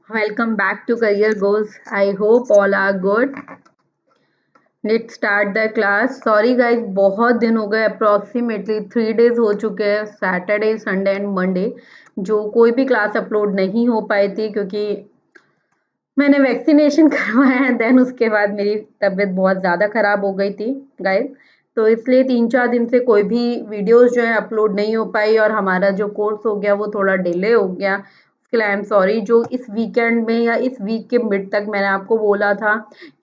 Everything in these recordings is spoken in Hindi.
Welcome back to Career Goals. I hope all are good. Let's start the class. Sorry guys, बहुत दिन हो गए, अप्रोक्सीमेटली 3 days हो चुके हैं, सैटरडे संडे एंड मंडे, जो कोई भी क्लास अपलोड नहीं हो पाई थी क्योंकि मैंने वैक्सीनेशन करवाया है। देन उसके बाद मेरी तबीयत बहुत ज़्यादा ख़राब हो गई थी गाइस, तो इसलिए 3-4 दिन से कोई भी वीडियोस जो है अपलोड नहीं हो पाई और हमारा जो कोर्स हो गया वो थोड़ा डिले हो गया। उसके लिए आई एम सॉरी। जो इस वीकेंड में या इस वीक के मिड तक मैंने आपको बोला था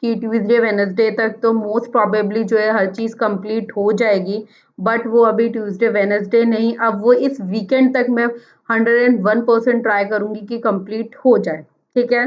कि ट्यूसडे वेडनेसडे तक तो मोस्ट प्रोबेबली जो है हर चीज़ कंप्लीट हो जाएगी, बट वो अभी ट्यूसडे वेडनेसडे नहीं, अब वो इस वीकेंड तक मैं 101% ट्राई करूँगी कि कंप्लीट हो जाए। ठीक है,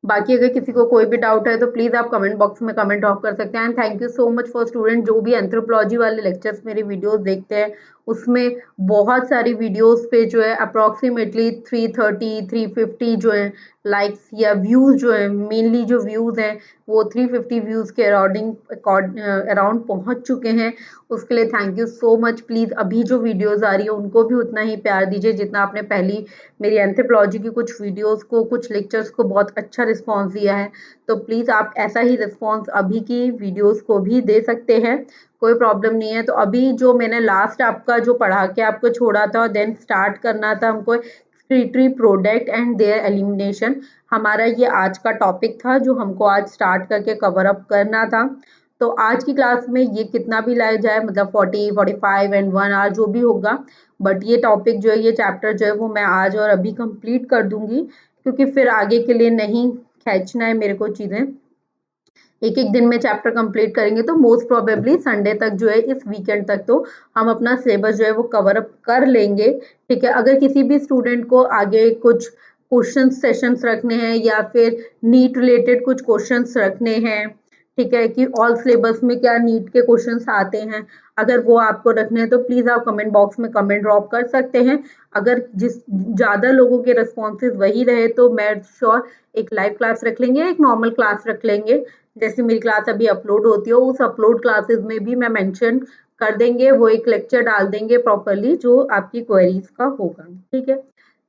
बाकी अगर किसी को कोई भी डाउट है तो प्लीज़ आप कमेंट बॉक्स में कमेंट ड्रॉप कर सकते हैं। And thank you so much for student जो भी एंथ्रोपोलॉजी वाले लेक्चर्स मेरी वीडियोस देखते हैं, उसमें बहुत सारी वीडियोस पे जो है अप्रॉक्सीमेटली 330 350 जो है लाइक्स या व्यूज़ जो है, मेनली जो व्यूज़ हैं वो 350 व्यूज़ के अराउंड पहुंच चुके हैं। उसके लिए thank you so much. Please अभी जो वीडियोज़ आ रही है उनको भी उतना ही प्यार दीजिए जितना आपने पहली मेरी एंथ्रोपोलॉजी की कुछ वीडियोस को, कुछ लेक्चर्स को बहुत अच्छा रिस्पांस दिया है। तो प्लीज़ आप ऐसा ही रिस्पांस अभी की वीडियोस को भी दे सकते हैं, कोई प्रॉब्लम नहीं है। तो अभी जो मैंने लास्ट आपका जो पढ़ा के आपको छोड़ा था, देन स्टार्ट करना था हमको excretory product and there elimination, हमारा ये आज का टॉपिक था जो हमको आज स्टार्ट करके कवर अप करना था। तो आज की क्लास में ये कितना भी लाया जाए, मतलब 40 45 एंड 1 आवर जो भी होगा, बट ये टॉपिक जो है, ये चैप्टर जो है वो मैं आज और अभी कंप्लीट कर दूंगी, क्योंकि फिर आगे के लिए नहीं खींचना है मेरे को चीज़ें। एक एक दिन में चैप्टर कंप्लीट करेंगे तो मोस्ट प्रोबेबली संडे तक जो है, इस वीकेंड तक तो हम अपना सिलेबस जो है वो कवर अप कर लेंगे। ठीक है, अगर किसी भी स्टूडेंट को आगे कुछ क्वेश्चन सेशंस रखने हैं या फिर नीट रिलेटेड कुछ क्वेश्चंस रखने हैं, ठीक है, कि ऑल सिलेबस में क्या नीट के क्वेश्चंस आते हैं, अगर वो आपको रखने हैं तो प्लीज़ आप कमेंट बॉक्स में कमेंट ड्रॉप कर सकते हैं। अगर जिस ज़्यादा लोगों के रिस्पॉन्सेज वही रहे तो मैं श्योर एक लाइव क्लास रख लेंगे, एक नॉर्मल क्लास रख लेंगे। जैसे मेरी क्लास अभी अपलोड होती है, उस अपलोड क्लासेस में भी मैं मेंशन कर देंगे, वो एक लेक्चर डाल देंगे प्रॉपरली जो आपकी क्वेरीज का होगा। ठीक है,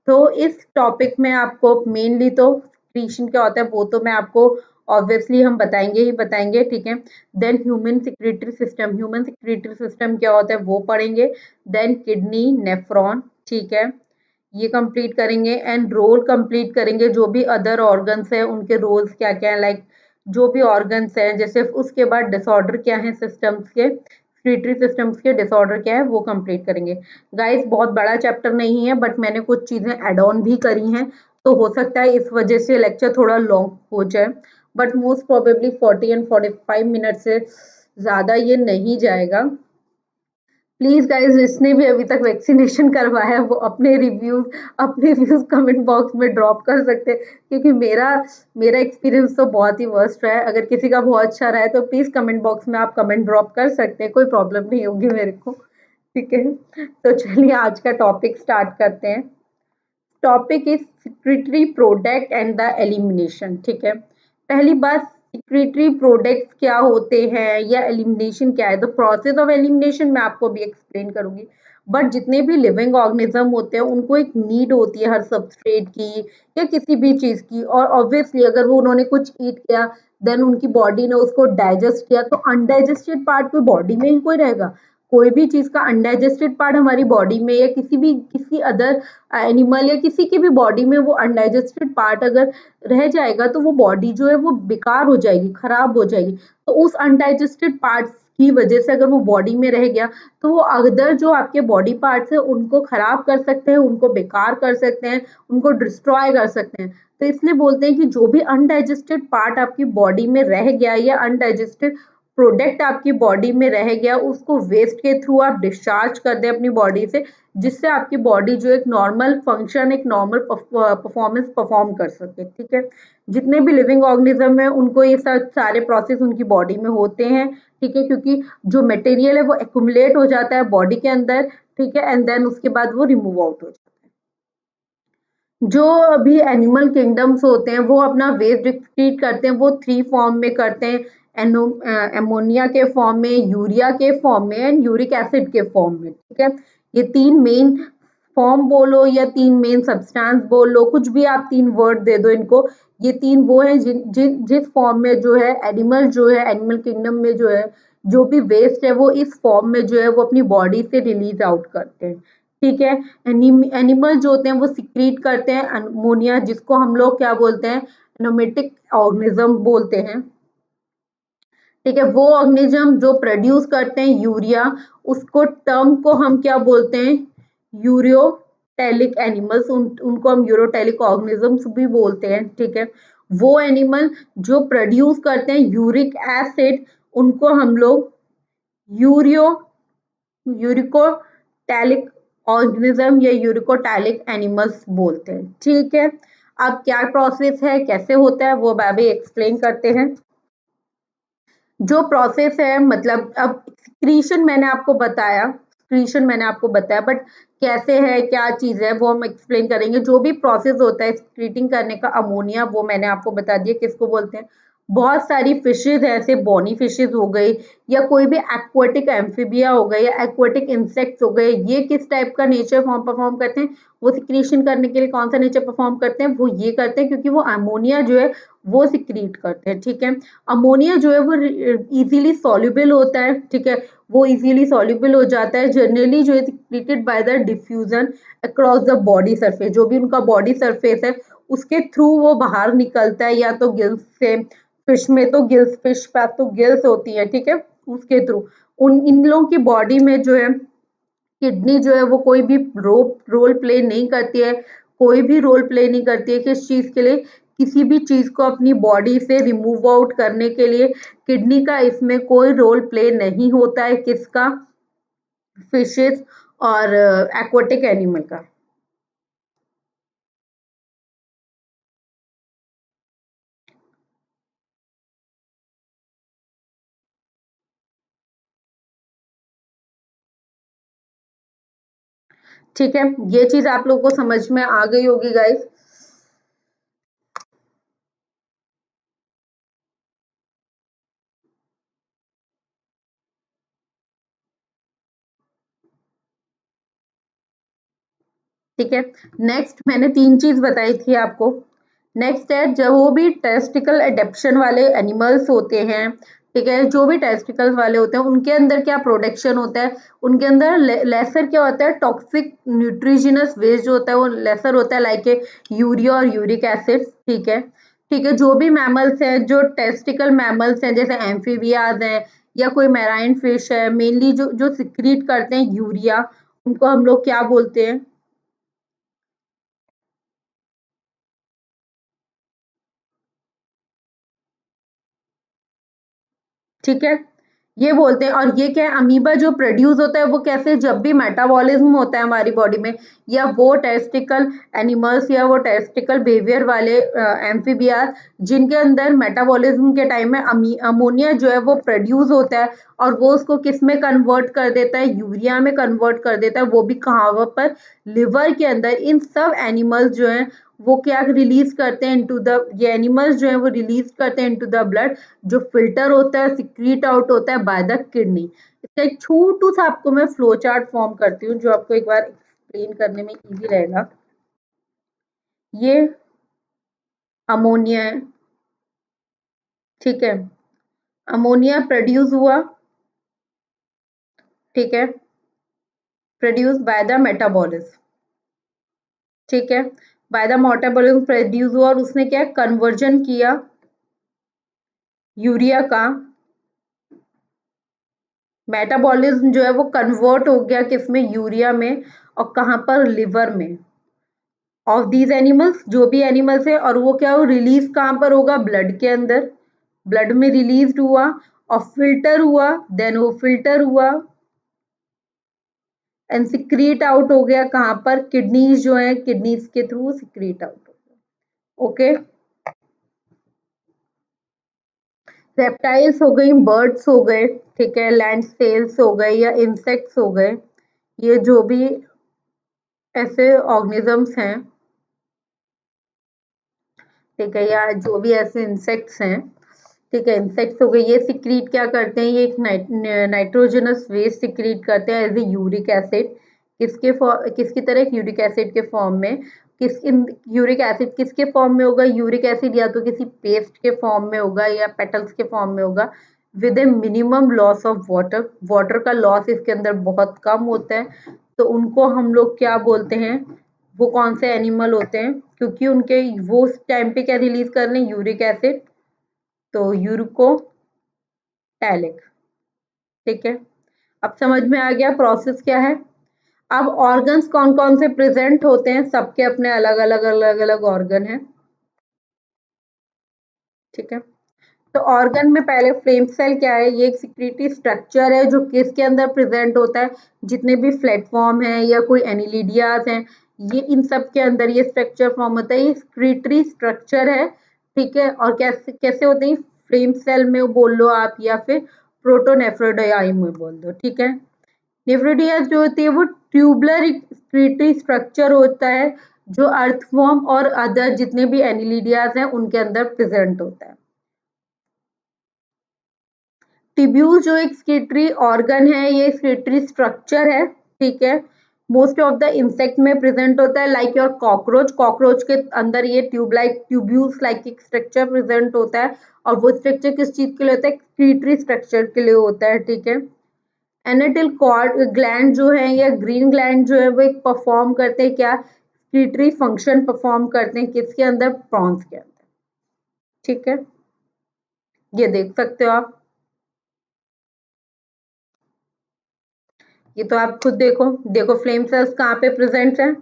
तो इस टॉपिक में आपको मेनली तो क्रिएशन क्या होता है वो तो मैं आपको ऑब्वियसली हम बताएंगे ही बताएंगे। ठीक है, then human secretory system, human secretory system क्या होता है वो पढ़ेंगे। देन किडनी, नेफ्रॉन, ठीक है, ये कंप्लीट करेंगे। एंड रोल कंप्लीट करेंगे, जो भी अदर ऑर्गन्स है उनके रोल्स क्या क्या है, लाइक जो भी ऑर्गन्स हैं, जैसे उसके बाद डिसऑर्डर क्या है सिस्टम्स के, एक्सक्रीटरी सिस्टम्स के डिसऑर्डर क्या है वो कंप्लीट करेंगे। गाइस बहुत बड़ा चैप्टर नहीं है, बट मैंने कुछ चीज़ें एड ऑन भी करी हैं, तो हो सकता है इस वजह से लेक्चर थोड़ा लॉन्ग हो जाए, but most probably 40 and 45 minute से ज़्यादा ये नहीं जाएगा। प्लीज गाइज, जिसने भी अभी तक वैक्सीनेशन करवाया है वो अपने व्यूज कमेंट बॉक्स में ड्रॉप कर सकते हैं, क्योंकि मेरा मेरा एक्सपीरियंस तो बहुत ही वर्स्ट रहा है। अगर किसी का बहुत अच्छा रहा है तो प्लीज कमेंट बॉक्स में आप कमेंट ड्रॉप कर सकते हैं, कोई प्रॉब्लम नहीं होगी मेरे को। ठीक है, तो चलिए आज का टॉपिक स्टार्ट करते हैं। Topic is secretory product and the elimination. ठीक है, पहली बात, सिक्रीटरी प्रोडक्ट्स क्या होते हैं या एलिमिनेशन क्या है। द प्रोसेस ऑफ एलिमिनेशन मैं आपको भी एक्सप्लेन करूंगी, बट जितने भी लिविंग ऑर्गेनिज्म होते हैं उनको एक नीड होती है हर सबस्ट्रेट की या किसी भी चीज की, और ऑब्वियसली अगर वो उन्होंने कुछ ईट किया, देन उनकी बॉडी ने उसको डाइजेस्ट किया, तो अनडाइजेस्टेड पार्ट कोई बॉडी में ही कोई रहेगा। कोई भी चीज का अनडाइजेस्टेड पार्ट हमारी बॉडी में या किसी अदर एनिमल या किसी की भी बॉडी में वो अनडाइजेस्टेड पार्ट अगर रह जाएगा तो वो बॉडी जो है वो बेकार हो जाएगी, खराब हो जाएगी। तो उस अनडाइजेस्टेड पार्ट्स की वजह से अगर वो बॉडी में रह गया तो वो अदर जो आपके बॉडी पार्ट्स है उनको खराब कर सकते हैं, उनको बेकार कर सकते हैं, उनको डिस्ट्रॉय कर सकते हैं। तो इसलिए बोलते हैं कि जो भी अनडाइजेस्टेड पार्ट आपकी बॉडी में रह गया या अनडाइजेस्टेड प्रोडक्ट आपकी बॉडी में रह गया, उसको वेस्ट के थ्रू आप डिस्चार्ज कर दें अपनी बॉडी से, जिससे आपकी बॉडी जो एक नॉर्मल फंक्शन, एक नॉर्मल परफॉर्मेंस परफॉर्म कर सके। ठीक है, जितने भी लिविंग ऑर्गेनिज्म है उनको ये सब सारे प्रोसेस उनकी बॉडी में होते हैं। ठीक है, क्योंकि जो मटेरियल है वो एक्यूमुलेट हो जाता है बॉडी के अंदर। ठीक है, एंड देन उसके बाद वो रिमूव आउट हो जाता है। जो अभी एनिमल किंगडम्स होते हैं वो अपना वेस्ट डिस्क्रीट करते हैं, वो 3 फॉर्म में करते हैं, एमोनिया के फॉर्म में, यूरिया के फॉर्म में एंड यूरिक एसिड के फॉर्म में। ठीक है, ये 3 मेन फॉर्म बोलो या 3 मेन सब्सटेंस बोल लो, कुछ भी आप 3 वर्ड दे दो इनको। ये 3 वो हैं जिस फॉर्म में जो है एनिमल जो है एनिमल किंगडम में जो है जो भी वेस्ट है वो इस फॉर्म में जो है वो अपनी बॉडी से रिलीज आउट करते हैं। ठीक है। एनिमल जो होते हैं वो सिक्रीट करते हैं अमोनिया, जिसको हम लोग क्या बोलते हैं, एनोमेटिक ऑर्गेनिज्म बोलते हैं। ठीक है। वो ऑर्गेनिज्म जो प्रोड्यूस करते हैं यूरिया, उसको टर्म को हम क्या बोलते हैं, यूरियोटेलिक एनिमल्स, उनको हम यूरोटेलिक ऑर्गेनिजम्स भी बोलते हैं। ठीक है। वो एनिमल जो प्रोड्यूस करते हैं यूरिक एसिड, उनको हम लोग यूरियो यूरिकोटैलिक ऑर्गेनिज्म या यूरिकोटैलिक एनिमल्स बोलते हैं। ठीक है। अब क्या प्रोसेस है, कैसे होता है, वो अभी एक्सप्लेन करते हैं। जो प्रोसेस है, मतलब अब एक्सक्रीशन मैंने आपको बताया, बट कैसे है, क्या चीज है, वो हम एक्सप्लेन करेंगे। जो भी प्रोसेस होता है एक्सक्रीटिंग करने का अमोनिया, वो मैंने आपको बता दिया किसको बोलते हैं। बहुत सारी फिशेज है, ऐसे बोनी फिशेज हो गई या कोई भी एक्वाटिक एम्फीबिया हो गई या एक्वाटिक इंसेक्ट्स हो गए, ये किस टाइप का नेचर फॉर्म परफॉर्म करते हैं, वो सिक्रीशन करने के लिए कौन सा नेचर परफॉर्म करते हैं, वो ये करते हैं क्योंकि वो अमोनिया जो है वो सिक्रीट करते हैं। ठीक है। अमोनिया जो है वो इजीली सॉल्युबल होता है। ठीक है। वो इजीली सॉल्युबल हो जाता है, जनरली जो है secreted by the diffusion across the body surface, जो भी उनका बॉडी सरफेस है उसके थ्रू वो बाहर निकलता है, या तो गिल्स से, फिश में तो गिल्स, फिश पे तो गिल्स होती है। ठीक है। उसके थ्रू उन इन लोगों की बॉडी में जो है किडनी जो है वो कोई भी रोल प्ले नहीं करती है, कोई भी रोल प्ले नहीं करती है किस चीज के लिए, किसी भी चीज को अपनी बॉडी से रिमूव आउट करने के लिए किडनी का इसमें कोई रोल प्ले नहीं होता है, किसका, फिशेस और एक्वाटिक एनिमल का। ठीक है। ये चीज आप लोगों को समझ में आ गई होगी गाइस। ठीक है। नेक्स्ट मैंने 3 चीज बताई थी आपको। नेक्स्ट है, जब वो भी टेस्टिकल एडेप्शन वाले एनिमल्स होते हैं, ठीक है, जो भी टेस्टिकल वाले होते हैं उनके अंदर क्या प्रोडक्शन होता है, उनके अंदर लेसर क्या होता है, टॉक्सिक न्यूट्रिजिनस वेस्ट जो होता है वो लेसर होता है, लाइक ए यूरिया और यूरिक एसिड। ठीक है। ठीक है। जो भी मैमल्स हैं, जो टेस्टिकल मैमल्स हैं, जैसे एम्फीबियाज हैं या कोई मैराइन फिश है, मेनली जो जो सिक्रीट करते हैं यूरिया, उनको हम लोग क्या बोलते हैं। ठीक है। ये बोलते हैं, और ये क्या है, अमीबा जो प्रोड्यूस होता है वो कैसे, जब भी मेटाबॉलिज्म होता है हमारी बॉडी में, या वो टेस्टिकल एनिमल्स या वो टेस्टिकल बिहेवियर वाले एम्फीबिया जिनके अंदर मेटाबॉलिज्म के टाइम में अमोनिया जो है वो प्रोड्यूस होता है, और वो उसको किस में कन्वर्ट कर देता है, यूरिया में कन्वर्ट कर देता है, वो भी कहाँ पर, लिवर के अंदर। इन सब एनिमल्स जो है वो क्या रिलीज करते हैं इनटू द, ये एनिमल्स जो है वो रिलीज करते हैं इनटू द ब्लड, जो फिल्टर होता है, सिक्रीट आउट होता है बाय द किडनी। इसका एक छोटू सा आपको मैं फ्लो चार्ट फॉर्म करती हूँ जो आपको एक बार एक्सप्लेन करने में इजी रहेगा। ये अमोनिया है। ठीक है। अमोनिया प्रोड्यूस हुआ। ठीक है। Produce by the metabolism. ठीक है। बाय द मेटाबॉलिज्म प्रोड्यूस हुआ, और उसने क्या कन्वर्जन किया यूरिया का, मेटाबॉलिज्म जो है वो कन्वर्ट हो गया किसमें, यूरिया में, और कहाँ पर, लिवर में, ऑफ दीज एनिमल्स, जो भी एनिमल्स है, और वो क्या हो रिलीज कहाँ पर होगा, ब्लड के अंदर, ब्लड में रिलीज हुआ और फिल्टर हुआ, देन वो फिल्टर हुआ एंड सिक्रीट आउट हो गया कहाँ पर, किडनीज जो है, किडनीज के थ्रू सिक्रीट आउट हो गया। ओके। रेप्टाइल्स हो गई, बर्ड्स हो गए, ठीक है, लैंड सेल्स हो गए या इंसेक्ट्स हो गए, ये जो भी ऐसे ऑर्गेनिजम्स हैं, ठीक है, या जो भी ऐसे इंसेक्ट्स हैं, ठीक है, इंसेक्ट्स हो गए, ये सिक्रीट क्या करते हैं, ये एक नाइट्रोजनस वेस्ट सिक्रीट करते हैं एज ए यूरिक एसिड। किसकी तरह, यूरिक एसिड के फॉर्म में। यूरिक एसिड किसके फॉर्म में होगा, यूरिक एसिड या तो किसी पेस्ट के फॉर्म में होगा या पेटल्स के फॉर्म में होगा, with A minimum loss of water. Water का लॉस इसके अंदर बहुत कम होता है, तो उनको हम लोग क्या बोलते हैं, वो कौन से एनिमल होते हैं, क्योंकि उनके वो उस टाइम पे क्या रिलीज कर रहे हैं, यूरिक एसिड, तो यूरिको टैलिक। ठीक है, अब समझ में आ गया प्रोसेस क्या है। अब ऑर्गन्स कौन कौन से प्रेजेंट होते हैं, सबके अपने अलग अलग अलग अलग ऑर्गन हैं। ठीक है, तो ऑर्गन में पहले फ्लेम सेल क्या है, ये एक सिक्रीटरी स्ट्रक्चर है जो किसके अंदर प्रेजेंट होता है, जितने भी प्लेटफॉर्म है या कोई एनिलिडियाज हैं, ये इन सब के अंदर ये स्ट्रक्चर फॉर्म होता है, ये सिक्रीटरी स्ट्रक्चर है। ठीक है, और कैसे कैसे होते हैं, फ्लेम सेल में बोल लो आप या फिर प्रोटोनेफ्रोडियाई में बोल दो। ठीक है, नेफ्रोडियाज जो होती है वो ट्यूबलर सिक्रीटरी स्ट्रक्चर होता है, जो अर्थवॉर्म और अदर जितने भी एनिलिडियाज हैं उनके अंदर प्रेजेंट होता है। टिब्यूल जो एक स्केटरी ऑर्गन है, ये स्केटरी स्ट्रक्चर है। ठीक है, मोस्ट ऑफ द इंसेक्ट में प्रेजेंट होता है, लाइक योर कॉकरोच। कॉकरोच के अंदर ये ट्यूब लाइक ट्यूब्यूल्स लाइक एक स्ट्रक्चर प्रेजेंट होता है, और वो स्ट्रक्चर किस चीज के लिए होता है, स्केटरी स्ट्रक्चर के लिए होता है। ठीक है, एनाटिल कॉर्ड ग्लैंड जो है या ग्रीन ग्लैंड जो है वो एक परफॉर्म करते हैं क्या, स्केटरी फंक्शन परफॉर्म करते हैं, किसके अंदर, प्रॉन्स के अंदर। ठीक है, ये देख सकते हो आप, ये तो आप खुद देखो, देखो फ्लेम सेल्स कहाँ पे प्रेजेंट है।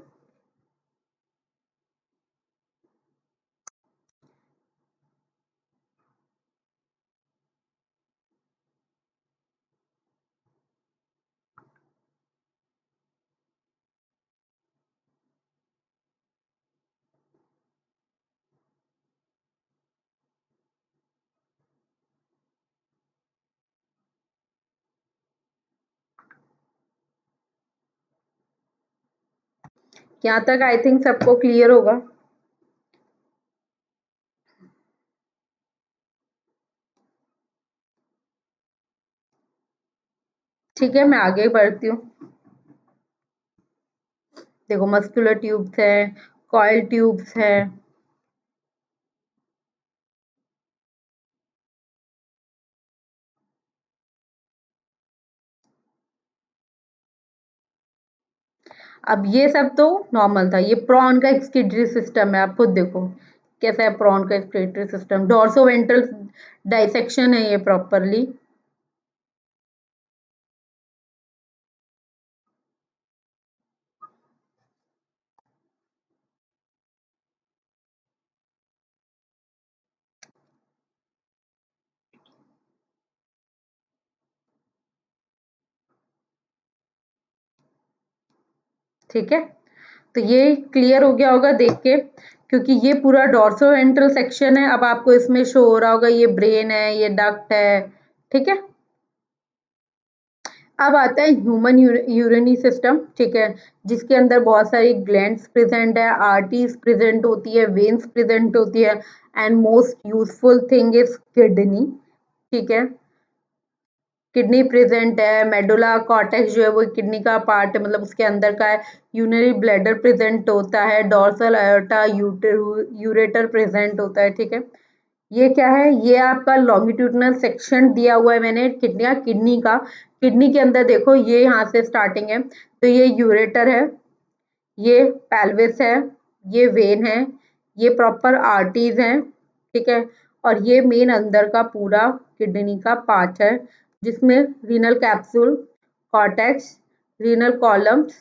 यहाँ तक आई थिंक सबको क्लियर होगा। ठीक है, मैं आगे बढ़ती हूँ। देखो मस्कुलर ट्यूब्स हैं, कॉइल ट्यूब्स हैं। अब ये सब तो नॉर्मल था, ये प्रॉन का एक्सक्रीटरी सिस्टम है, आप खुद देखो कैसा है प्रॉन का एक्सक्रीटरी सिस्टम, डॉर्सोवेंट्रल डाइसेक्शन है ये प्रॉपरली। ठीक है, तो ये क्लियर हो गया होगा देख के, क्योंकि ये पूरा डॉर्सोवेंट्रल सेक्शन है। अब आपको इसमें शो हो रहा होगा ये ब्रेन है, ये डक्ट है। ठीक है, अब आता है ह्यूमन यूरिनरी सिस्टम। ठीक है, जिसके अंदर बहुत सारी ग्लैंड्स प्रेजेंट है, आर्टरीज प्रेजेंट होती है, वेन्स प्रेजेंट होती है, and most useful thing is kidney. ठीक है, किडनी प्रेजेंट है, मेडुला कॉर्टेक्स जो है वो किडनी का पार्ट है, मतलब उसके अंदर का है। यूरिनरी ब्लैडर प्रेजेंट होता है, डॉर्सल आयोटा यूरेटर प्रेजेंट होता है। ठीक है, ये क्या है, ये आपका लॉन्गिट्यूडनल सेक्शन दिया हुआ है मैंने किडनी का। किडनी के अंदर देखो ये यहाँ से स्टार्टिंग है, तो ये यूरेटर है, ये पेल्विस है, ये वेन है, ये प्रॉपर आर्टरीज हैं। ठीक है, और ये मेन अंदर का पूरा किडनी का पार्ट है, जिसमें renal capsule, cortex, renal columns,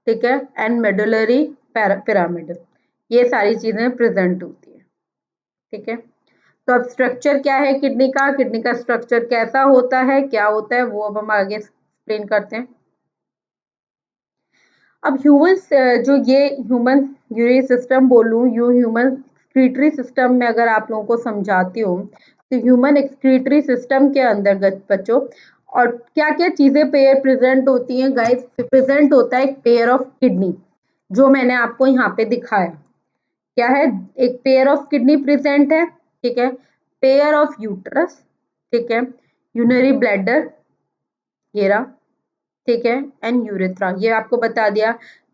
ठीक है, एंड मेडुलरी पिरामिड, ये सारी चीजें प्रेजेंट होती है। ठीक है, तो अब स्ट्रक्चर क्या है किडनी का स्ट्रक्चर कैसा होता है, क्या होता है, वो अब हम आगे एक्सप्लेन करते हैं। अब ह्यूमन जो ये ह्यूमन यूरिनरी सिस्टम बोलूं, यू ह्यूमन एक्सक्रीटरी सिस्टम में अगर आप लोगों को समझाती हूँ, तो ह्यूमन एक्सक्रीटरी सिस्टम के अंतर्गत बच्चों और क्या क्या चीजें पेयर प्रेजेंट होती हैं गाइस, प्रेजेंट होता है एक पेयर ऑफ किडनी, जो मैंने आपको यहाँ पे दिखाया। क्या है, एक पेयर ऑफ किडनी प्रेजेंट है। ठीक है, पेयर ऑफ यूट्रस, ठीक है, यूनरी ब्लैडर, ये रहा। ठीक है, एंड यूरेथ्रा, ये आपको बता दिया।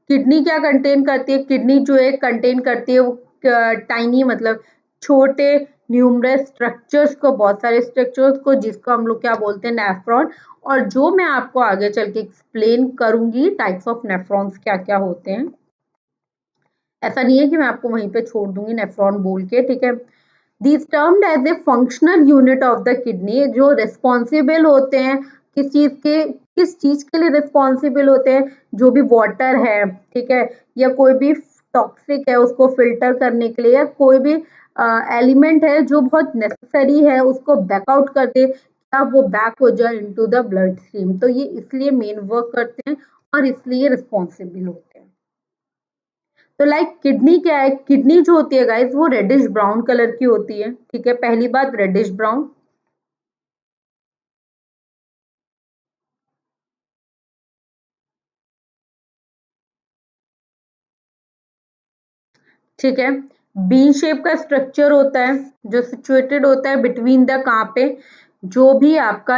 किडनी क्या कंटेन करती है? किडनी जो है कंटेन करती है वो टाइनी मतलब छोटे न्यूमरस स्ट्रक्चर्स को, बहुत सारे स्ट्रक्चर्स को, जिसको हम लोग क्या बोलते हैं? नेफ्रॉन। और जो मैं आपको आगे चल के एक्सप्लेन करूंगी टाइप्स ऑफ नेफ्रॉन्स क्या क्या होते हैं। ऐसा नहीं है कि मैं आपको वहीं पे छोड़ दूंगी नेफ्रॉन बोल के, ठीक है। These termed as a functional unit of the kidney, जो रिस्पॉन्सिबल होते हैं किस चीज के लिए रिस्पॉन्सिबल होते हैं? जो भी वाटर है, ठीक है, या कोई भी टॉक्सिक है उसको फिल्टर करने के लिए, या कोई भी एलिमेंट है जो बहुत नेसेसरी है उसको बैकआउट कर दे, क्या वो बैक हो जाए इनटू द ब्लड स्ट्रीम। तो ये इसलिए मेन वर्क करते हैं और इसलिए रिस्पॉन्सिबल होते हैं। तो लाइक किडनी क्या है? किडनी जो होती है गाइस वो रेडिश ब्राउन कलर की होती है, ठीक है, पहली बात रेडिश ब्राउन। ठीक है, बी शेप का स्ट्रक्चर होता है जो सिचुएटेड होता है बिटवीन द कहाँ पे? जो भी आपका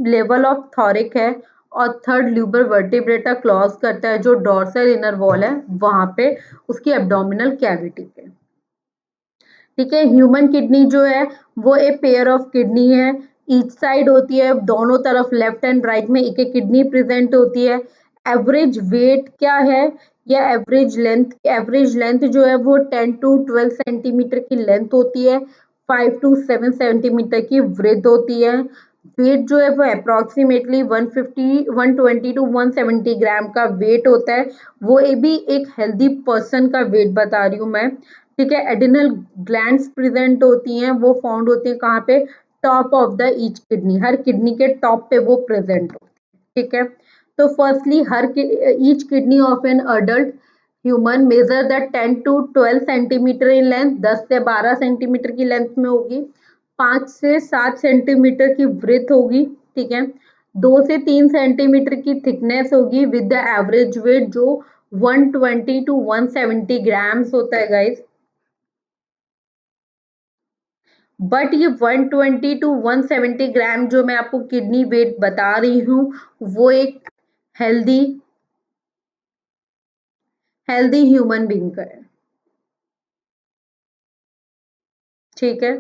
लेवल ऑफ थॉरिक है और थर्ड ल्यूबर वर्टिब्रेटा क्रॉस करता है, जो डॉर्सल इनर वॉल है वहां पे, उसकी एब्डोमिनल कैविटी पे। ठीक है, ह्यूमन किडनी जो है वो एक पेयर ऑफ किडनी है, ईच साइड होती है, दोनों तरफ लेफ्ट एंड राइट में एक एक किडनी प्रेजेंट होती है। एवरेज वेट क्या है या एवरेज लेंथ जो है वो 10 to 12 सेंटीमीटर की लेंथ होती है, 5 to 7 सेंटीमीटर की ब्रेथ होती है। वेट जो है वो अप्रोक्सीमेटली 150 120 to 170 ग्राम का वेट होता है। वो ये भी एक हेल्दी पर्सन का वेट बता रही हूँ मैं, ठीक है। एडिनल ग्लैंड्स प्रेजेंट होती हैं, वो फाउंड होती हैं कहाँ पे? Top of the each kidney, her kidney के टॉप पे वो प्रेजेंट होती है, ठीक है। तो firstly each kidney of an adult human measure the 10 to 12 centimetre in length, 10 से 12 सेंटीमीटर की लेंथ में होगी, 5 से 7 सेंटीमीटर की ब्रेथ होगी, ठीक है, 2 से 3 सेंटीमीटर की थिकनेस होगी, विद द एवरेज वेट जो 120 to 170 ग्राम्स होता है गाइस। बट ये 120 to 170 ग्राम जो मैं आपको किडनी वेट बता रही हूँ वो एक हेल्दी हेल्दी ह्यूमन बीइंग का है, ठीक है।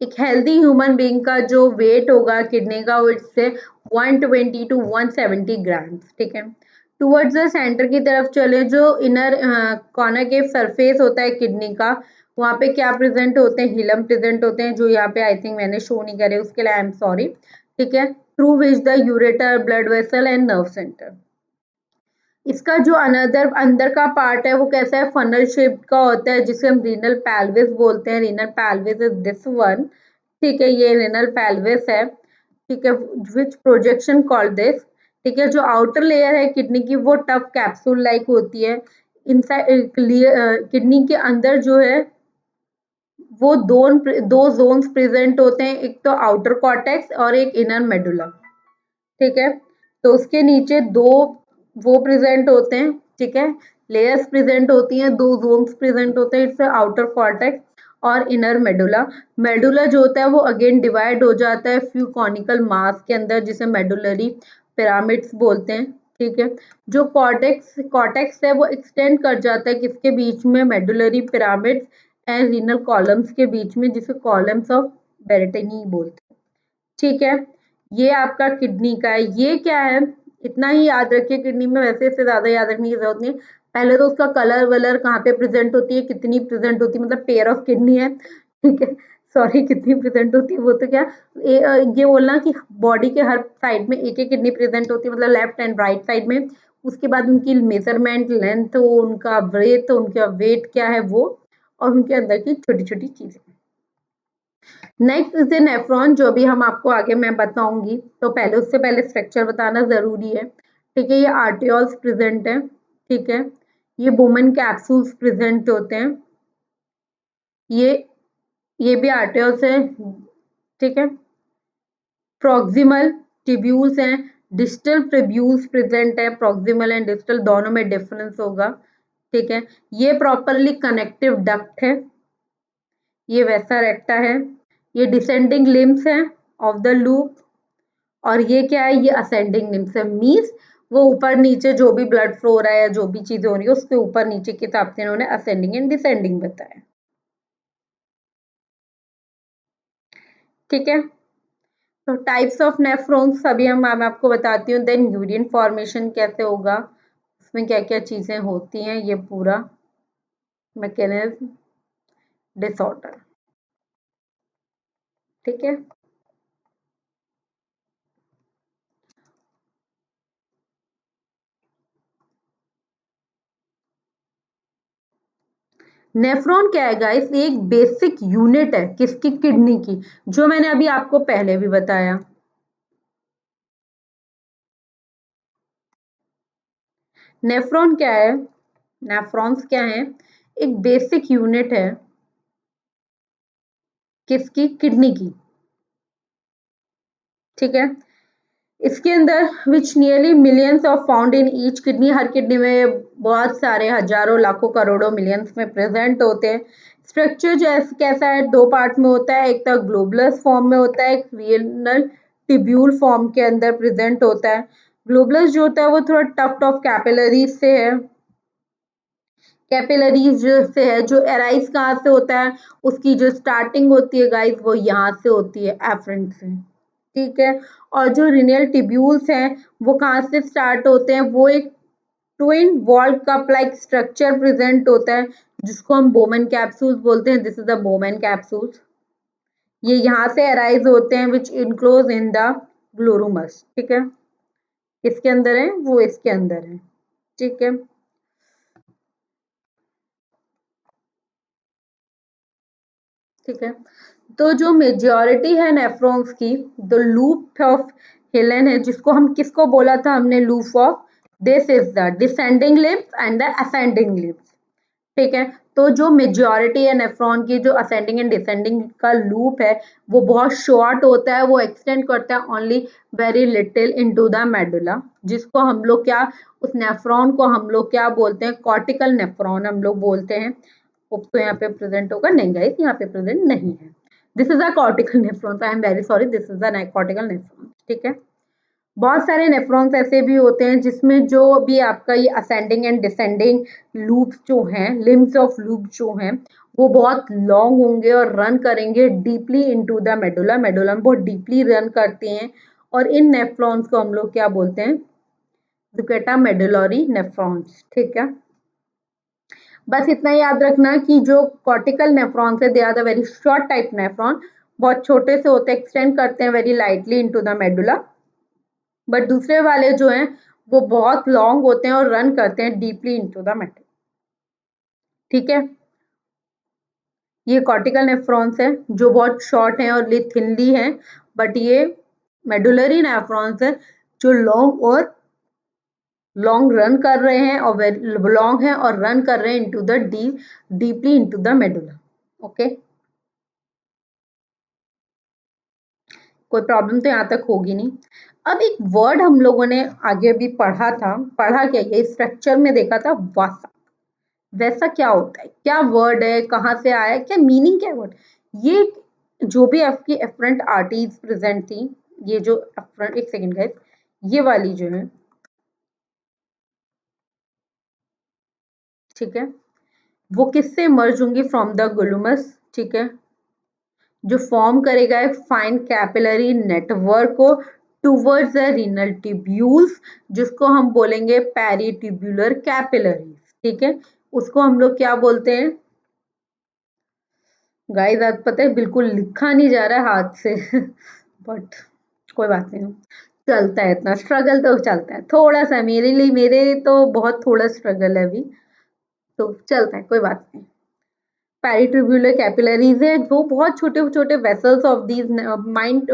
एक हेल्दी ह्यूमन बीइंग का जो वेट होगा किडनी का, वो से 120 to 170 ग्राम्स, ठीक है। टुवर्ड्स द सेंटर की तरफ चले, जो इनर कॉनकेव सरफेस होता है किडनी का, वहां पे क्या प्रेजेंट होते हैं? हिलम प्रेजेंट होते हैं, जो यहाँ पे आई थिंक मैंने शो नहीं करे, उसके लिए आई एम सॉरी, ठीक है। Through which the ureter, blood vessel and nerve centre. इसका जो अनदर अंदर का पार्ट है वो कैसा है? फनल शेप का होता है, जिसे हम रीनल पेल्विस बोलते हैं। Renal pelvis is this one, ठीक है, ये रीनल पेल्विस है, ठीक है, विच प्रोजेक्शन कॉल्ड दिस, ठीक है। जो आउटर लेयर है किडनी की वो टफ कैप्सूल लाइक होती है। इनसाइड किडनी के अंदर जो है वो दो जोन्स प्रेजेंट होते हैं, एक तो आउटर कॉर्टेक्स और एक इनर मेडुला, ठीक है। तो उसके नीचे दो वो प्रेजेंट होते हैं, ठीक है, लेयर्स प्रेजेंट होती हैं, दो जोन्स प्रेजेंट होते हैं, इट्स आउटर कॉर्टेक्स और इनर मेडुला। मेडुला जो होता है वो अगेन डिवाइड हो जाता है फ्यू कॉनिकल मास के अंदर, जिसे मेडुलरी पिरामिड्स बोलते हैं, ठीक है। जो कॉर्टेक्स कॉर्टेक्स है वो एक्सटेंड कर जाता है किसके बीच में? Medullary pyramids and renal columns के बीच में, जिसे कॉलम्स ऑफ बेरेटिनी बोलते हैं, ठीक है। ये आपका किडनी का है। ये क्या है? इतना ही याद रखिए किडनी में, वैसे इससे ज्यादा याद रखने की जरूरत नहीं है। पहले तो उसका कलर वलर कहाँ पे प्रेजेंट होती है, कितनी प्रेजेंट होती है, मतलब पेयर ऑफ किडनी है, ठीक है, सॉरी, कितनी प्रेजेंट होती है वो तो क्या, ये बोलना कि बॉडी के हर साइड में एक एक किडनी प्रेजेंट होती है, मतलब लेफ्ट एंड राइट साइड में। उसके बाद उनकी मेजरमेंट, लेंथ, उनका ब्रेथ, उनका वेट क्या है वो, और उनके अंदर की छोटी छोटी चीजें। नेक्स्ट इज ए नेफ्रॉन, जो भी हम आपको आगे मैं बताऊंगी, तो पहले उससे पहले स्ट्रक्चर बताना जरूरी है, ठीक है। ये आर्टियोल्स प्रेजेंट है, ठीक है, ये बोमन कैप्सूल्स प्रेजेंट होते हैं, ये ये भी आर्टियोल्स है, ठीक है। प्रॉक्सिमल ट्यूब्यूल्स हैं, डिस्टल ट्यूब्यूल्स प्रेजेंट है, प्रॉक्सिमल एंड डिस्टल दोनों में डिफरेंस होगा, ठीक है। ये प्रॉपरली कनेक्टिव डक्ट है, ये वैसा रेक्टा है, ये डिसेंडिंग लिम्स है ऑफ द लूप, और ये क्या है, ये असेंडिंग लिम्ब से मीन्स वो ऊपर नीचे जो भी ब्लड फ्लो हो रहा है या जो भी चीजें हो रही है उसके ऊपर नीचे के हिसाब से इन्होंने असेंडिंग एंड डिसेंडिंग बताया। ठीक है, तो टाइप्स ऑफ नेफ्रॉन्स अभी मैं आपको बताती हूँ, देन यूरिन फॉर्मेशन कैसे होगा, उसमें क्या क्या चीजें होती हैं, ये पूरा मैकेनिज्म, डिसऑर्डर। ठीक है, नेफ्रॉन क्या है गाइस, ये एक बेसिक यूनिट है किसकी, किडनी की, जो मैंने अभी आपको पहले भी बताया। नेफ्रॉन क्या है, नेफ्रॉन्स क्या है, एक बेसिक यूनिट है किसकी, किडनी की। ठीक है, इसके अंदर विच nearly millions of found in each kidney, her kidney में बहुत सारे हजारों लाखों करोड़ों मिलियंस में प्रेजेंट होते हैं। स्ट्रक्चर जैसे कैसा है, दो पार्ट में होता है, एक तो ग्लोबुलस फॉर्म में होता है, एक रीनल टिब्यूल फॉर्म के अंदर प्रेजेंट होता है। ग्लोबुलस जो होता है वो थोड़ा टफ्ट ऑफ कैपिलरीज से है, कैपिलरीज से है, जो एराइज कहाँ से होता है, उसकी जो स्टार्टिंग होती है गाइस वो यहाँ से होती है, एफरेंट से। ठीक है, और जो रिनियल टिब्यूल्स हैं वो कहाँ से स्टार्ट होते हैं, वो एक twin wall cup like structure present होता है जिसको हम बोमेन कैप्सूल्स बोलते हैं, दिस इज द बोमेन कैप्सूल्स। ये यहाँ से अराइज होते हैं विच इनक्लोज इन द ग्लोरुमस। ठीक है, किसके अंदर है, वो इसके अंदर है। ठीक है, ठीक है, तो जो मेजॉरिटी है नेफ्रॉन्स की, द लूप ऑफ हेलन है, जिसको हम किसको बोला था हमने, loop of, this is the descending limbs and the ascending limbs. ठीक है, तो जो मेजॉरिटी है नेफ्रॉन की, जो असेंडिंग एंड डिसेंडिंग का लूप है वो बहुत शॉर्ट होता है, वो एक्सटेंड करता है only very little into the medulla, जिसको हम लोग क्या, उस नेफ्रॉन को हम लोग क्या बोलते हैं, कॉर्टिकल नेफ्रॉन हम लोग बोलते हैं। तो यहाँ पे प्रेजेंट होगा नहीं गाइस, यहाँ पे प्रेजेंट नहीं है, this is a cortical nephron, I am very sorry, this is a cortical nephron. ठीक है, बहुत सारे नेफ्रॉन्स ऐसे भी होते हैं जिसमें जो भी आपका ये असेंडिंग एंड डिसेंडिंग लूप्स जो हैं, लिम्स ऑफ लूप जो हैं, वो बहुत लॉन्ग होंगे और रन करेंगे deeply into the medulla, medulla में बहुत डीपली रन करते हैं, और इन नेफ्रॉन्स को हम लोग क्या बोलते हैं, जुकेटा मेडुलरी नेफ्रॉन्स। ठीक है, बस इतना याद रखना कि जो कॉर्टिकल नेफ्रॉन्स है, they are the very short type nephron, बहुत छोटे से होते हैं, एक्सटेंड करते हैं very lightly into the medulla, but दूसरे वाले जो हैं वो बहुत लॉन्ग होते हैं और रन करते हैं डीपली इनटू द मेटल। ठीक है, ये कॉर्टिकल नेफ्रॉन्स है जो बहुत शॉर्ट हैं और थिनली हैं, बट ये मेडुलरी नेफ्रॉन्स है जो लॉन्ग और लॉन्ग रन कर रहे हैं और लॉन्ग है और रन कर रहे हैं into the deeply into the medulla. Okay, कोई प्रॉब्लम तो यहाँ तक होगी नहीं। अब एक वर्ड हम लोगों ने आगे भी पढ़ा था, पढ़ा क्या, ये स्ट्रक्चर में देखा था, वासा। वैसा क्या होता है, क्या वर्ड है, कहाँ से आया, क्या मीनिंग, क्या वर्ड, ये जो भी आपकी एफरेंट आर्टरीज प्रेजेंट थी, ये जो एफरेंट, एक सेकंड गाइस, ये वाली जो है, ठीक है, वो किससे मर्ज होंगी, फ्रॉम द गुलुमस। ठीक है, जो फॉर्म करेगा एक फाइन कैपिलरी नेटवर्क को टूवर्ड्स द रीनल ट्यूब्यूल्स, जिसको हम बोलेंगे पेरिट्यूबुलर कैपिलरीज। ठीक है, उसको हम लोग क्या बोलते हैं गाइस, आज पता है बिल्कुल लिखा नहीं जा रहा है हाथ से बट कोई बात नहीं, चलता है, इतना स्ट्रगल तो चलता है थोड़ा सा, मेरे लिए, मेरे तो बहुत थोड़ा स्ट्रगल है अभी, तो चलता है, कोई बात नहीं। पेरिट्यूबुलर कैपिलरीज है वो बहुत छोटे छोटे vessels of these mind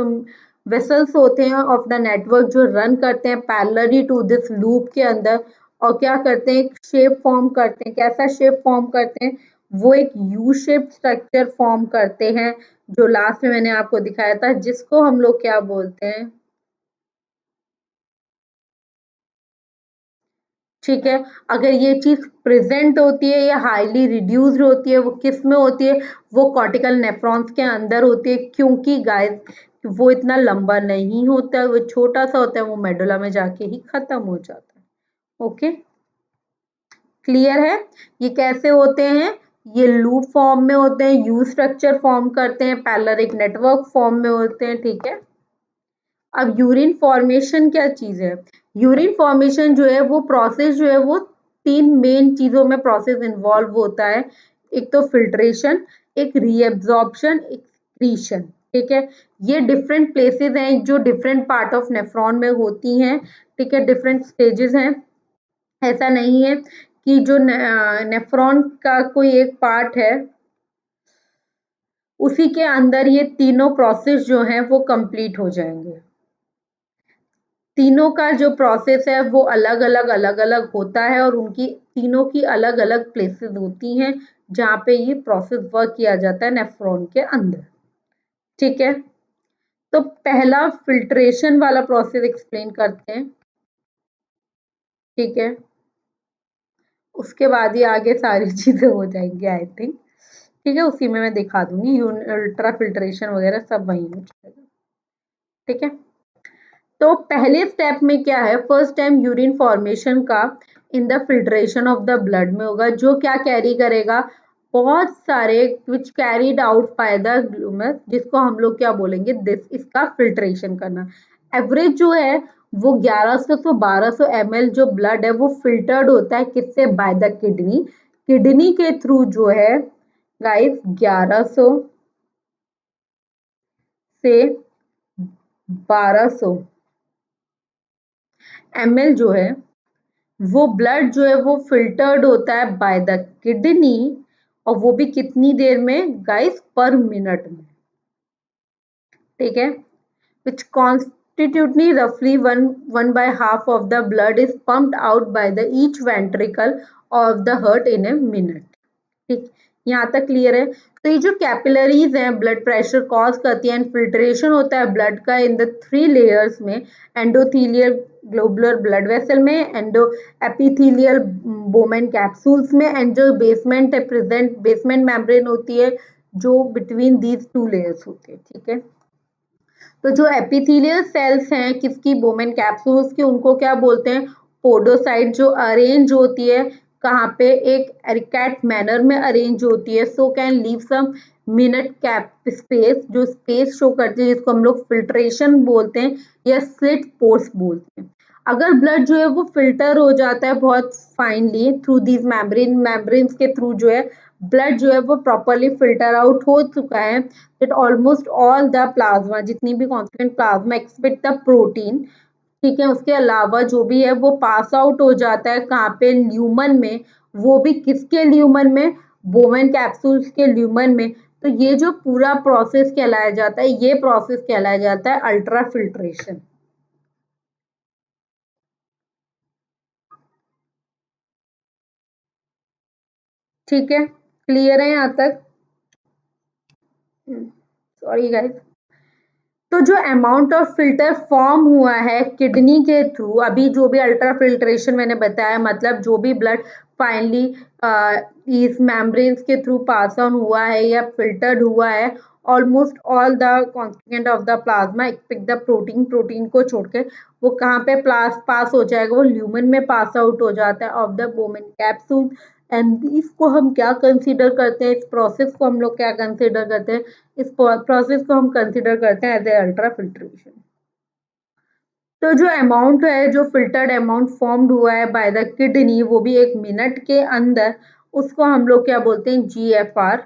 vessels होते हैं ऑफ द नेटवर्क, जो रन करते हैं पैरेलली टू दिस लूप के अंदर, और क्या करते हैं, एक शेप फॉर्म करते हैं, कैसा शेप फॉर्म करते हैं, वो एक यू शेप स्ट्रक्चर फॉर्म करते हैं, जो लास्ट में मैंने आपको दिखाया था, जिसको हम लोग क्या बोलते हैं। ठीक है, अगर ये चीज प्रेजेंट होती है या हाईली रिड्यूस्ड होती है, वो किस में होती है, वो कॉर्टिकल नेफ्रॉन्स के अंदर होती है, क्योंकि गाइस, वो इतना लंबा नहीं होता है, वो छोटा सा होता है, वो मेडुला में जाके ही खत्म हो जाता है। ओके, क्लियर है? ये कैसे होते हैं? ये लूप फॉर्म में होते हैं, यू स्ट्रक्चर फॉर्म करते हैं, पैरेलल एक नेटवर्क फॉर्म में होते हैं। ठीक है, अब यूरिन फॉर्मेशन क्या चीज है? यूरिन फॉर्मेशन जो है वो प्रोसेस जो है वो तीन मेन चीजों में प्रोसेस इन्वॉल्व होता है। एक तो फिल्ट्रेशन, एक रीएब्जॉर्प्शन, एक एक्रीशन। ठीक है, ये डिफरेंट प्लेसेस हैं जो डिफरेंट पार्ट ऑफ नेफ्रॉन में होती हैं। ठीक है, डिफरेंट स्टेजेस हैं। ऐसा नहीं है कि जो नेफ्रॉन का कोई एक पार्ट है उसी के अंदर ये तीनों प्रोसेस जो हैं वो कंप्लीट हो जाएंगे। तीनों का जो प्रोसेस है वो अलग अलग होता है और उनकी तीनों की अलग अलग प्लेसेस होती हैं जहाँ पे ये प्रोसेस वर्क किया जाता है नेफ्रॉन के अंदर। ठीक है, तो पहला फिल्ट्रेशन वाला प्रोसेस एक्सप्लेन करते हैं। ठीक है, उसके बाद ही आगे सारी चीजें हो जाएंगी आई थिंक। ठीक है, उसी में मैं दिखा दूंगी, अल्ट्रा फिल्ट्रेशन वगैरह सब वही हो जाएगा। ठीक है, तो पहले स्टेप में क्या है, फर्स्ट टाइम यूरिन फॉर्मेशन का in the filtration of the blood में होगा, जो क्या कैरी करेगा, बहुत सारे विच कैरीड आउट बाय द ग्लूमस, जिसको हम लोग क्या बोलेंगे, दिस, इसका फिल्ट्रेशन करना। एवरेज जो है वो 1100 से 1200 ml जो ब्लड है वो फिल्टर्ड होता है, किससे, बाय द किडनी। किडनी के थ्रू जो है गाइस 1100 से 1200 ml जो है वो ब्लड जो है वो फिल्टर्ड होता है बाय द किडनी, और वो भी कितनी देर में गाइस, पर मिनट में। ठीक है, which constitutely roughly one by half of the blood is pumped out by the each ventricle of the heart in a minute। ठीक, यहाँ तक क्लियर है? तो ये जो कैपिलरीज हैं ब्लड प्रेशर कॉज करती है, फिल्ट्रेशन होता है ब्लड का इन द थ्री लेयर्स में, एंडोथीलियल ग्लोबुलर ब्लड वेसल में, एंडो एपिथेलियल बोमेन कैप्सूल्स में, एंड जो बेसमेंट है प्रेजेंट बेसमेंट मेम्ब्रेन होती है जो बिटवीन दीज टू लेयर्स होती है। ठीक है, तो जो एपिथेलियल सेल्स हैं किसकी, बोमेन कैप्सूल्स की, उनको क्या बोलते हैं, पोडोसाइट, जो अरेंज होती है कहाँ पे, एक एरिकैट मैनर में अरेंज होती है, so can leave some minute cap space, जो स्पेस शो करती है, जिसको हम लोग फिल्ट्रेशन बोलते हैं या स्लिट पोर्स बोलते हैं। अगर ब्लड जो है वो फिल्टर हो जाता है बहुत फाइनली थ्रू दीज मेम्ब्रेन्स के थ्रू जो है ब्लड जो है वो प्रॉपरली फिल्टर आउट हो चुका है, that almost all the plasma, जितनी भी constituent plasma except the protein, ठीक है, उसके अलावा जो भी है वो पास आउट हो जाता है कहाँ पे, ल्यूमन में, वो भी किसके ल्यूमन में, बोमेन कैप्सूल्स के ल्यूमन में। तो ये जो पूरा प्रोसेस कहलाया जाता है, ये प्रोसेस कहलाया जाता है अल्ट्रा फिल्ट्रेशन। ठीक है, क्लियर है यहाँ तक? सॉरी गाइस, तो जो अमाउंट ऑफ फिल्टर फॉर्म हुआ है किडनी के थ्रू, अभी जो भी अल्ट्रा फिल्ट्रेशन मैंने बताया, मतलब जो भी ब्लड फाइनली इस मेम्ब्रेन्स के थ्रू पास ऑन हुआ है या फिल्टर्ड हुआ है, almost all the constituent of the plasma except the protein को छोड़ के वो कहाँ पे पास हो जाएगा, वो ल्यूमन में पास आउट हो जाता है of the Bowman capsule. And इसको हम क्या कंसीडर करते हैं, इस प्रोसेस को हम लोग क्या कंसीडर करते हैं, इस प्रोसेस को हम कंसीडर करते हैं एज ए अल्ट्रा फिल्ट्रेशन। तो जो अमाउंट है, जो फिल्टर्ड अमाउंट फॉर्म्ड हुआ है बाय द किडनी, वो भी एक मिनट के अंदर, उसको हम लोग क्या बोलते हैं, GFR।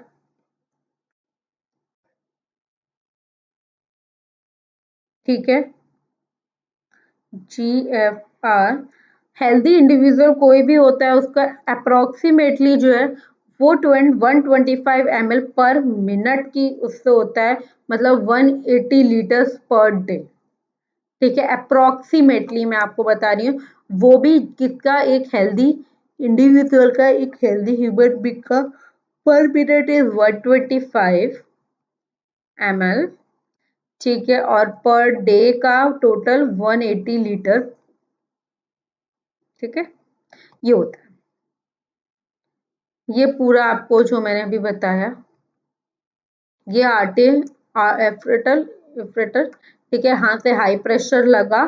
ठीक है, GFR, हेल्दी इंडिविजुअल कोई भी होता है उसका अप्रोक्सीमेटली जो है वो 125 ml पर मिनट की उससे होता है, मतलब 180 लीटर्स पर डे। ठीक है, अप्रोक्सीमेटली मैं आपको बता रही हूँ, वो भी किसका, एक हेल्दी इंडिविजुअल का, एक हेल्दी ह्यूमन बीइंग का पर मिनट इज 125 ml। ठीक है, और पर डे का टोटल 180 लीटर। ठीक है, ये होता है, ये पूरा आपको जो मैंने अभी बताया, ये एफेटल इफ्रेटर, ठीक है। यहाँ से हाई प्रेशर लगा,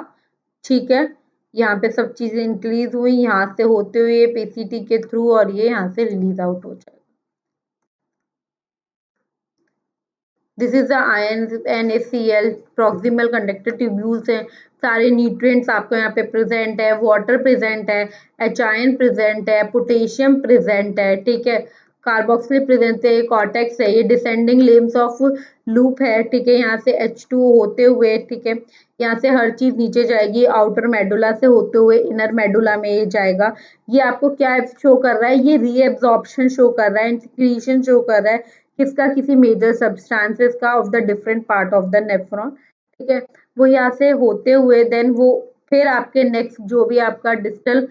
ठीक है, यहाँ पे सब चीजें इंक्रीज हुई, यहाँ से होते हुए पीसीटी के थ्रू, और ये यहाँ से रिलीज आउट हो जाएगा। This is the ion NaCl proximal conductor tubules हैं, सारे न्यूट्रिएंट्स आपको यहाँ पे प्रेजेंट है, वाटर प्रेजेंट है, एच आयन प्रेजेंट है, पोटेशियम प्रेजेंट है, ठीक है, कार्बोक्सिल प्रेजेंट है, कॉर्टेक्स है, ये डिसेंडिंग लिम्स ऑफ लूप है, ठीक है, यहाँ से H2 होते हुए, ठीक है, यहाँ से हर चीज नीचे जाएगी, आउटर मेडुला से होते हुए इनर मेडुला में ये जाएगा। ये आपको क्या शो कर रहा है, ये रीएब्जॉर्प्शन शो कर रहा है, सिक्रीशन शो कर रहा है, किसका, किसी मेजर सब्सटेंसेस का of the different part of the nephron, ठीक है। वो यहाँ से होते हुए देन वो फिर आपके नेक्स्ट जो भी आपका डिस्टल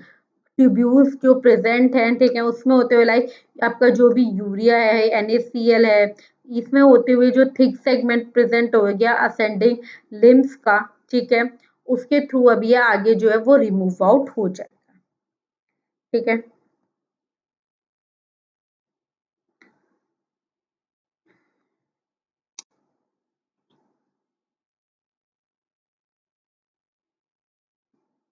ट्यूब्यूल्स जो प्रेजेंट हैं, ठीक है, उसमें होते हुए लाइक आपका जो भी यूरिया है, NaCl है, इसमें होते हुए जो थिक सेगमेंट प्रेजेंट हो गया असेंडिंग लिम्स का, ठीक है, उसके थ्रू अभी ये आगे जो है वो रिमूव आउट हो जाएगा, ठीक है।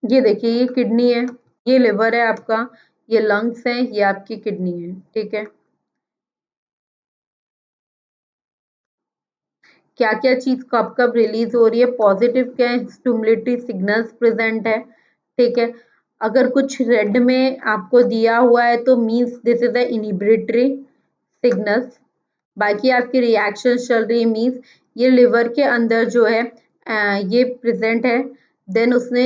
ये देखिए, ये किडनी है, ये लिवर है आपका, ये लंग्स है, ये आपकी किडनी है, ठीक है। क्या क्या चीज कब कब रिलीज हो रही है, पॉजिटिव क्या है, स्टिमुलेटरी सिग्नल्स प्रेजेंट है, ठीक है। अगर कुछ रेड में आपको दिया हुआ है तो means this is the inhibitory signals, बाकी आपकी रिएक्शन चल रही है मींस ये लिवर के अंदर जो है ये प्रेजेंट है। देन उसने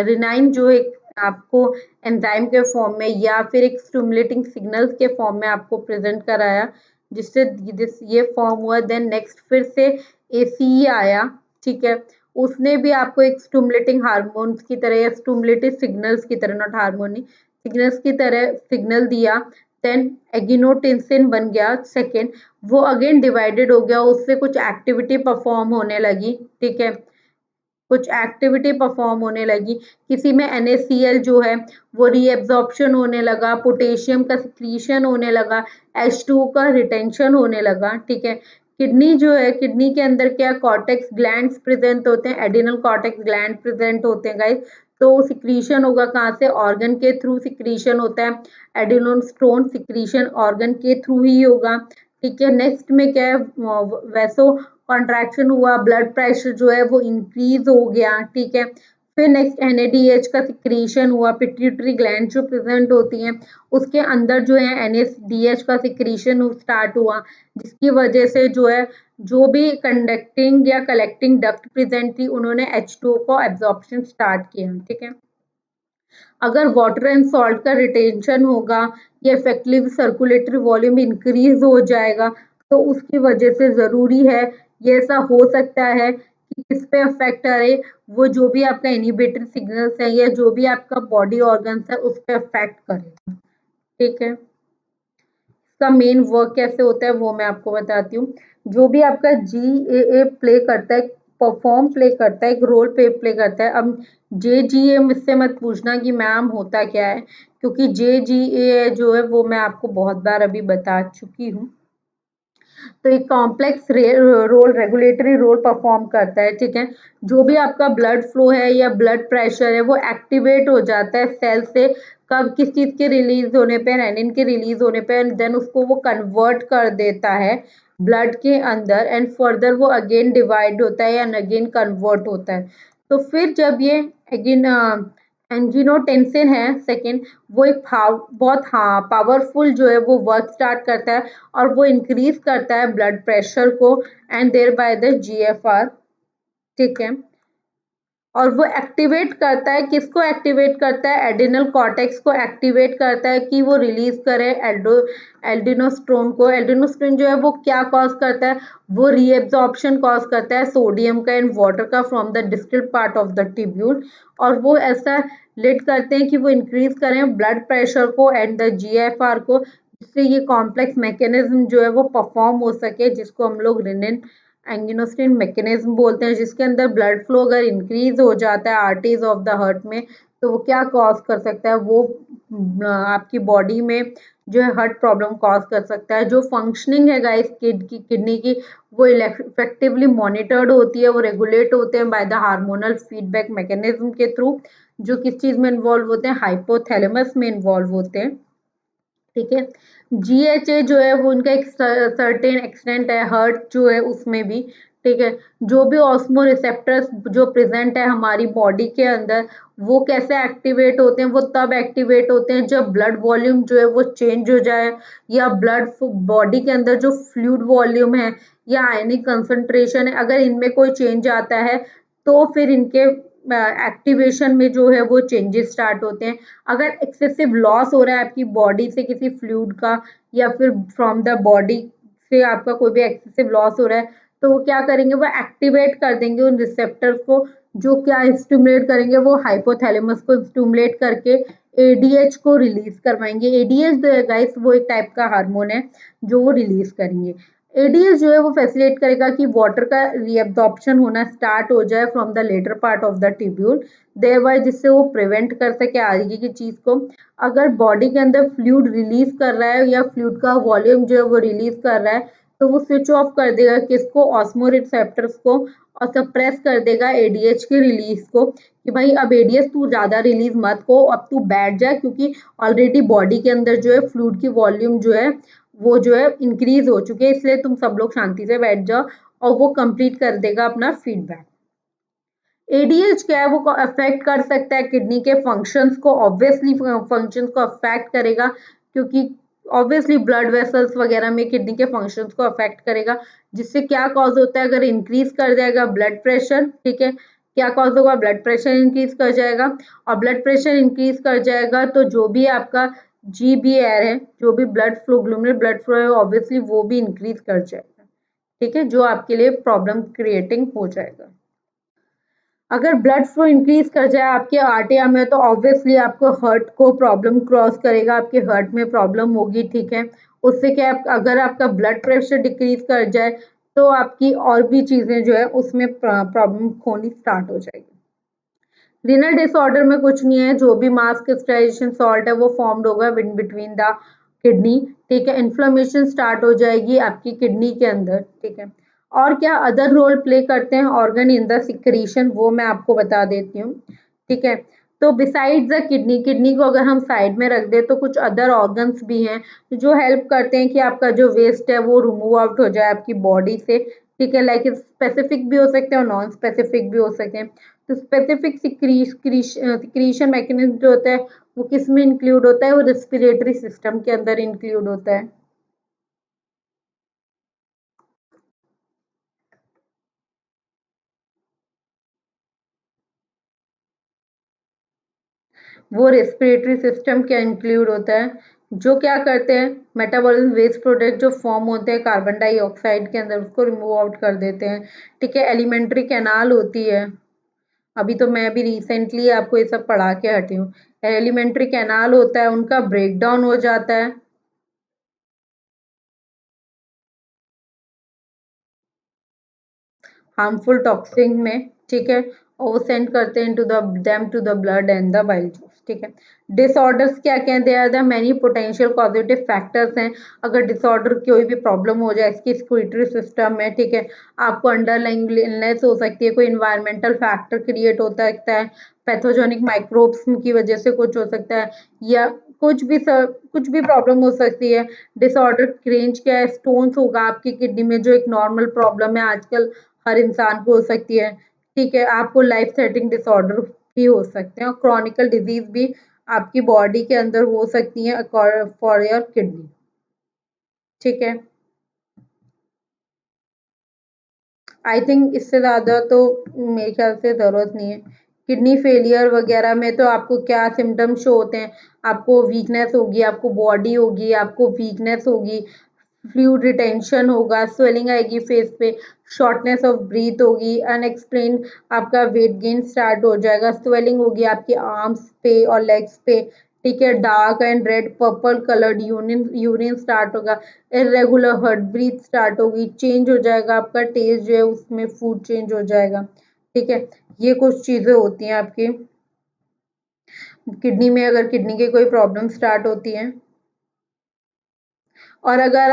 रिनाइन जो एक आपको एंजाइम के फॉर्म में या फिर एक स्टिमुलेटिंग सिग्नल्स के फॉर्म में आपको प्रेजेंट कराया, जिससे जिस ये फॉर्म हुआ। देन नेक्स्ट फिर से ACE आया, ठीक है, उसने भी आपको एक स्टिमुलेटिंग हार्मोन्स की तरह या स्टिमुलेटिव सिग्नल्स की तरह, नॉट हार्मोन, सिग्नल्स की तरह सिग्नल दिया। देन एगिनोटेंसिन बन गया सेकेंड, वो अगेन डिवाइडेड हो गया, उससे कुछ एक्टिविटी परफॉर्म होने लगी, ठीक है, कुछ एक्टिविटी परफॉर्म होने लगी, किसी में NaCl जो है वो रीएब्जॉर्प्शन होने लगा, पोटेशियम का सिक्रीशन होने लगा, H2 का रिटेंशन होने लगा, ठीक है। किडनी जो है, किडनी के अंदर क्या कॉर्टेक्स ग्लैंड्स प्रेजेंट होते हैं, एडिनल कॉर्टेक्स ग्लैंड प्रेजेंट होते हैं गाइस, तो सिक्रीशन होगा कहाँ से, ऑर्गन के थ्रू सिक्रीशन होता है, एडिनोस्टोन सिक्रीशन ऑर्गन के थ्रू ही होगा, ठीक है। नेक्स्ट में क्या है, वैसो कॉन्ट्रैक्शन हुआ, ब्लड प्रेशर जो है वो इंक्रीज हो गया, ठीक है। फिर नेक्स्ट NADH का सिक्रीशन हुआ, पिट्यूटरी ग्लैंड जो प्रेजेंट होती हैं उसके अंदर जो है NADH का सिक्रीशन स्टार्ट हुआ, जिसकी वजह से जो है जो भी कंडक्टिंग या कलेक्टिंग डक्ट प्रेजेंट थी उन्होंने H2O को एब्जॉर्प्शन स्टार्ट किया, ठीक है। अगर वाटर एंड सॉल्ट का रिटेंशन होगा या इफेक्टिव सर्कुलेटरी वॉल्यूम इंक्रीज हो जाएगा, तो उसकी वजह से जरूरी है, ये ऐसा हो सकता है कि किस पे अफेक्ट करे, वो जो भी आपका इनिबिटरी सिग्नल्स है या जो भी आपका बॉडी ऑर्गन्स है उस पर अफेक्ट करेगा, ठीक है। इसका मेन वर्क कैसे होता है वो मैं आपको बताती हूँ। जो भी आपका GAA प्ले करता है, परफॉर्म प्ले करता है, एक रोल प्ले करता है। अब JGA मुझसे मत पूछना कि मैम होता क्या है, क्योंकि JGA जो है वो मैं आपको बहुत बार अभी बता चुकी हूँ। तो एक complex role, regulatory role perform करता है, ठीक है। जो भी आपका ब्लड फ्लो है या ब्लड प्रेशर है वो एक्टिवेट हो जाता है सेल से, कब, किस चीज के रिलीज होने पे, रेनिन के रिलीज होने पे, एंड देन उसको वो कन्वर्ट कर देता है ब्लड के अंदर, एंड फर्दर वो अगेन डिवाइड होता है एंड अगेन कन्वर्ट होता है। तो फिर जब ये अगेन एंजियोटेंसिन है सेकेंड, वो एक बहुत हाँ पावरफुल जो है वो वर्क स्टार्ट करता है और वो इंक्रीज करता है ब्लड प्रेशर को and thereby the GFR, ठीक है। और वो एक्टिवेट करता है, किसको एक्टिवेट करता है, एडिनल कॉर्टेक्स को एक्टिवेट करता है कि वो रिलीज करे एल्डिनोस्ट्रोन को। एल्डिनोस्ट्रोन जो है वो क्या कॉज करता है, वो रीएब्जॉर्प्शन कॉज करता है सोडियम का एंड वाटर का from the distal part of the tubule, और वो ऐसा लेट करते हैं कि वो इंक्रीज करें ब्लड प्रेशर को एंड द GFR को, जिससे ये कॉम्प्लेक्स मैकेनिज्म जो है वो परफॉर्म हो सके, जिसको हम लोग रेनिन एंगियोस्टिन मैकेनिज्म बोलते हैं, जिसके अंदर ब्लड फ्लो अगर इंक्रीज हो जाता है आर्टरीज ऑफ द हार्ट में, तो वो क्या कॉज कर सकता है, वो आपकी बॉडी में जो है हार्ट प्रॉब्लम कॉज कर सकता है। जो फंक्शनिंग है गाइस किडनी की, वो इफेक्टिवली मॉनिटर्ड होती है, वो रेगुलेट होते हैं by the hormonal feedback mechanism के थ्रू, जो किस चीज में इन्वॉल्व होते हैं, हाइपोथैलेमस में इन्वॉल्व होते हैं। ठीक है। जीएचए जो है वो उनका एक सर्टेन एक्सटेंट है, हर्ट जो है उसमें भी। ठीक है। जो भी ऑस्मो रिसेप्टर्स जो प्रेजेंट है हमारी बॉडी के अंदर, वो कैसे एक्टिवेट होते हैं, वो तब एक्टिवेट होते हैं जब ब्लड वॉल्यूम जो है वो चेंज हो जाए, या ब्लड बॉडी के अंदर जो फ्लूइड वॉल्यूम है या आयनिक कंसंट्रेशन है, अगर इनमें कोई चेंज आता है तो फिर इनके एक्टिवेशन में जो है वो चेंजेस स्टार्ट होते हैं। अगर एक्सेसिव लॉस हो रहा है आपकी बॉडी से किसी फ्लूइड का, या फिर फ्रॉम द बॉडी से आपका कोई भी एक्सेसिव लॉस हो रहा है, तो वो क्या करेंगे, वो एक्टिवेट कर देंगे उन रिसेप्टर्स को, जो क्या स्टिमुलेट करेंगे, वो हाइपोथैलेमस को स्टिमुलेट करके एडीएच को रिलीज करवाएंगे। एडीएच जो है गाइस वो एक टाइप का हार्मोन है जो वो रिलीज करेंगे। एडीएच जो है वो फैसिलिटेट करेगा कि वाटर का रीअब्जॉर्प्शन होना स्टार्ट हो जाए from the later part of the tubule, thereby जिससे वो प्रिवेंट कर सके आगे की चीज को। अगर बॉडी के अंदर फ्लूइड रिलीज कर रहा है या फ्लूइड का वॉल्यूम जो है वो रिलीज कर रहा है, तो वो स्विच ऑफ कर देगा किसको, ऑस्मो रिसेप्टर्स को, और सप्रेस कर देगा एडीएच के रिलीज को, कि भाई अब एडीएच तू ज्यादा रिलीज मत को, अब तू बैठ जा, क्योंकि ऑलरेडी बॉडी के अंदर जो है फ्लूइड की वॉल्यूम जो है वो जो है इंक्रीज हो चुके हैं, इसलिए तुम सब लोग शांति से बैठ जाओ, और वो कंप्लीट कर देगा अपना फीडबैक। एडीएच क्या है, वो अफेक्ट कर सकता है किडनी के फंक्शंस को, ऑब्वियसली फंक्शंस को अफेक्ट करेगा, क्योंकि ऑब्वियसली ब्लड वेसल्स वगैरह में किडनी के फंक्शंस को अफेक्ट करेगा, जिससे क्या कॉज होता है, अगर इंक्रीज कर जाएगा ब्लड प्रेशर, ठीक है, क्या कॉज होगा, ब्लड प्रेशर इंक्रीज कर जाएगा, और ब्लड प्रेशर इंक्रीज कर जाएगा तो जो भी आपका जीबीआर है, जो भी ब्लड फ्लो, ग्लूमेरुलर ब्लड फ्लो है, ऑब्वियसली वो भी इंक्रीज कर जाएगा। ठीक है, जो आपके लिए प्रॉब्लम क्रिएटिंग हो जाएगा। अगर ब्लड फ्लो इंक्रीज कर जाए आपके आर्टिया में, तो ऑब्वियसली आपको हार्ट को प्रॉब्लम क्रॉस करेगा, आपके हार्ट में प्रॉब्लम होगी। ठीक है, उससे क्या अगर आपका ब्लड प्रेशर डिक्रीज कर जाए, तो आपकी और भी चीजें जो है उसमें प्रॉब्लम होनी स्टार्ट हो जाएगी। रीनल डिसऑर्डर में कुछ नहीं है, जो भी मास क्रिस्टलाइजेशन सॉल्ट है वो फॉर्म्ड होगा इन बिटवीन द किडनी। ठीक है, इन्फ्लेमेशन स्टार्ट हो जाएगी आपकी किडनी के अंदर। ठीक है, और क्या अदर रोल प्ले करते हैं ऑर्गन इन द सिक्रीशन, वो मैं आपको बता देती हूँ। ठीक है, तो बिसाइड द किडनी, किडनी को अगर हम साइड में रख दें तो कुछ अदर ऑर्गन्स भी हैं जो हेल्प करते हैं कि आपका जो वेस्ट है वो रिमूव आउट हो जाए आपकी बॉडी से। ठीक है, लाइक स्पेसिफिक भी हो सकते हैं और नॉन स्पेसिफिक भी हो सकते हैं। तो स्पेसिफिक सिक्रीशन मैकेनिज्म जो होता है वो किस में इंक्लूड होता है, वो रेस्पिरेटरी सिस्टम के अंदर इंक्लूड होता है। वो रेस्पिरेटरी सिस्टम क्या इंक्लूड होता है, जो क्या करते हैं, मेटाबॉलिज्म वेस्ट प्रोडक्ट जो फॉर्म होते हैं कार्बन डाइऑक्साइड के अंदर, उसको रिमूव आउट कर देते हैं। ठीक है, एलिमेंट्री कैनाल होती है, अभी तो मैं अभी रिसेंटली आपको ये सब पढ़ा के हटी हूँ। एलिमेंट्री कैनाल होता है, उनका ब्रेक डाउन हो जाता है। हार्मफुल टॉक्सिन में। ठीक है, और वो सेंड करते हैं to the blood and the bile juice. ठीक है, डिसऑर्डर्स क्या क्या हैं, they are the many potential positive factors हैं। अगर डिसऑर्डर कोई भी प्रॉब्लम हो जाए इसकी स्क्रीटरी सिस्टम में, ठीक है, आपको अंडरलाइंग इलनेस हो सकती है, कोई इन्वायरमेंटल फैक्टर क्रिएट होता है, पैथोजेनिक माइक्रोब्स की वजह से कुछ हो सकता है, या कुछ भी प्रॉब्लम हो सकती है। डिसऑर्डर रेंज क्या है, स्टोन्स होगा आपकी किडनी में, जो एक नॉर्मल प्रॉब्लम है आजकल हर इंसान को हो सकती है। ठीक है, आपको लाइफ थ्रेटनिंग डिसऑर्डर भी हो सकते हैं, और क्रॉनिकल डिजीज भी आपकी बॉडी के अंदर हो सकती है फॉर योर किडनी। ठीक है, आई थिंक इससे ज़्यादा तो मेरे ख्याल से ज़रूरत नहीं है। किडनी फेलियर वगैरह में तो आपको क्या सिम्टम्स शो होते हैं, आपको वीकनेस होगी, आपको बॉडी होगी, आपको वीकनेस होगी, फ्लूइड रिटेंशन होगा, स्वेलिंग आएगी फेस पे, शॉर्टनेस ऑफ ब्रीथ होगी, अनएक्सप्लेन्ड आपका वेट गेन स्टार्ट हो जाएगा, स्वेलिंग होगी आपके आर्म्स पे और लेग्स पे। ठीक है, dark and red purple coloured urine urine start होगा, इरेगुलर हार्ट ब्रीथ स्टार्ट होगी, चेंज हो जाएगा आपका टेस्ट जो है उसमें, फूड चेंज हो जाएगा। ठीक है, ये कुछ चीजें होती हैं आपकी। किडनी में अगर किडनी की कोई प्रॉब्लम स्टार्ट होती है, और अगर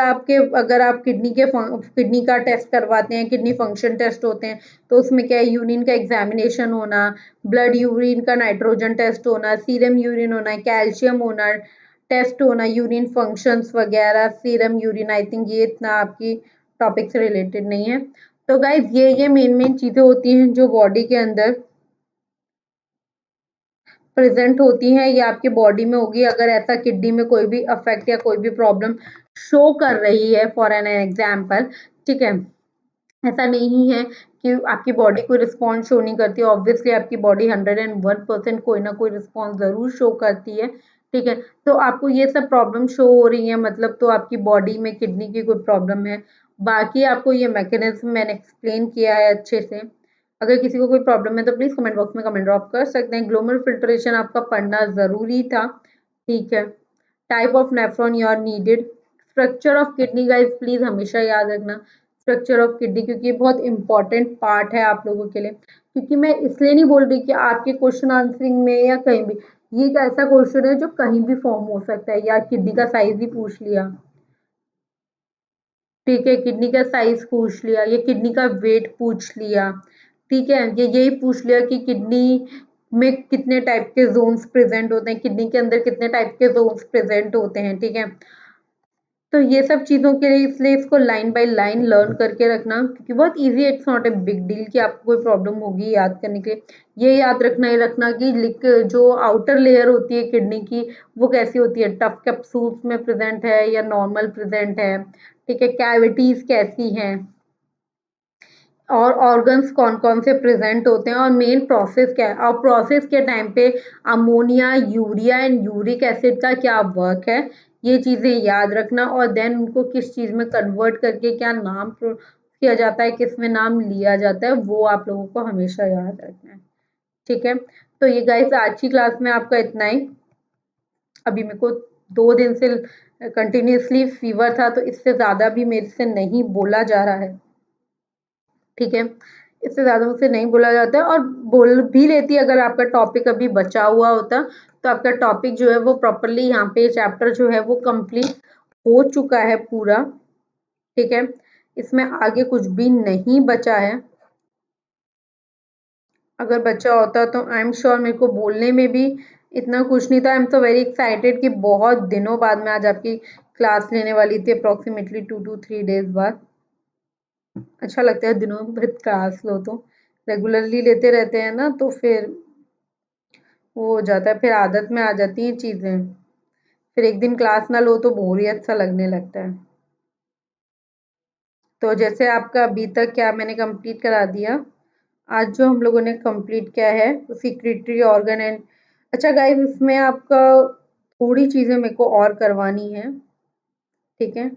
आप किडनी का टेस्ट करवाते हैं, किडनी फंक्शन टेस्ट होते हैं, तो उसमें क्या है, यूरिन का एग्जामिनेशन होना, ब्लड यूरिन का नाइट्रोजन टेस्ट होना, सीरम यूरिन होना, कैल्शियम होना, टेस्ट होना, यूरिन फंक्शंस वगैरह, सीरम यूरिन, आई थिंक ये इतना आपकी टॉपिक से रिलेटेड नहीं है। तो गाइज ये मेन मेन चीजें होती हैं जो बॉडी के अंदर प्रेजेंट होती हैं, ये आपकी बॉडी में होगी। अगर ऐसा किडनी में कोई भी अफेक्ट या कोई भी प्रॉब्लम शो कर रही है, फॉर एन एग्जाम्पल, ठीक है, ऐसा नहीं है कि आपकी बॉडी कोई रिस्पॉन्स शो नहीं करती। ऑब्वियसली आपकी बॉडी 101% कोई ना कोई रिस्पॉन्स जरूर शो करती है, ठीक है। तो आपको ये सब प्रॉब्लम शो हो रही है, मतलब तो आपकी बॉडी में किडनी की कोई प्रॉब्लम है। बाकी आपको ये मैकेनिज्म मैंने एक्सप्लेन किया है अच्छे से। अगर किसी को कोई प्रॉब्लम है तो प्लीज कमेंट बॉक्स में कमेंट ड्रॉप कर सकते हैं। ग्लोमर फिल्ट्रेशन आपका पढ़ना जरूरी था, ठीक है। Type of nephron you are needed, structure of kidney guys please हमेशा याद रखना, स्ट्रक्चर ऑफ किडनी, क्योंकि ये बहुत इंपॉर्टेंट पार्ट है आप लोगों के लिए। क्योंकि मैं इसलिए नहीं बोल रही कि आपके क्वेश्चन आंसरिंग में या कहीं भी, ये एक ऐसा क्वेश्चन है जो कहीं भी फॉर्म हो सकता है, या किडनी का साइज ही पूछ लिया, ठीक है, किडनी का साइज पूछ लिया, या किडनी का वेट पूछ लिया, ठीक है, ये यही पूछ लिया कि किडनी में कितने टाइप के जोन्स प्रेजेंट होते हैं, किडनी के अंदर कितने टाइप के जोन्स प्रेजेंट होते हैं, ठीक है। तो ये सब चीज़ों के लिए इसलिए इसको लाइन बाय लाइन लर्न करके रखना, क्योंकि बहुत इजी है, it's not a big deal कि आपको कोई प्रॉब्लम होगी याद करने के लिए। ये याद रखना ही रखना कि जो आउटर लेयर होती है किडनी की, वो कैसी होती है, टफ कैप्सूल्स में प्रेजेंट है या नॉर्मल प्रेजेंट है, ठीक है, कैविटीज कैसी हैं, और ऑर्गन्स कौन कौन से प्रेजेंट होते हैं, और मेन प्रोसेस क्या है, और प्रोसेस के टाइम पे ammonia, urea and uric acid का क्या वर्क है, ये चीजें याद रखना। और देन उनको किस चीज में कन्वर्ट करके क्या नाम किया जाता है, किस में नाम लिया जाता है, वो आप लोगों को हमेशा याद रखना है, ठीक है। तो ये गाइस आज की क्लास में आपका इतना ही। अभी मेरे को 2 दिन से कंटिन्यूसली फीवर था, तो इससे ज्यादा भी मेरे से नहीं बोला जा रहा है, ठीक है, इससे ज़्यादा मुझसे नहीं बोला जाता है। और बोल भी लेती अगर आपका टॉपिक अभी बचा हुआ होता, तो आपका टॉपिक जो है वो प्रॉपरली यहाँ पे चैप्टर जो है वो कंप्लीट हो चुका है पूरा, ठीक है, इसमें आगे कुछ भी नहीं बचा है। अगर बचा होता तो आई एम श्योर मेरे को बोलने में भी इतना कुछ नहीं था। I am so very excited कि बहुत दिनों बाद मैं आज आपकी क्लास लेने वाली थी, अप्रोक्सीमेटली 2 to 3 डेज बाद। अच्छा लगता है दिनों बाद क्लास लो तो, रेगुलरली लेते रहते हैं ना तो फिर वो हो जाता है, फिर आदत में आ जाती हैं चीजें, फिर एक दिन क्लास ना लो तो बोरियत सा लगने लगता है। तो जैसे आपका अभी तक क्या मैंने कंप्लीट करा दिया, आज जो हम लोगों ने कंप्लीट किया है सिक्रेटरी ऑर्गन एंड, अच्छा गाइस इसमें आपका थोड़ी चीजें मेरे को और करवानी है, ठीक है,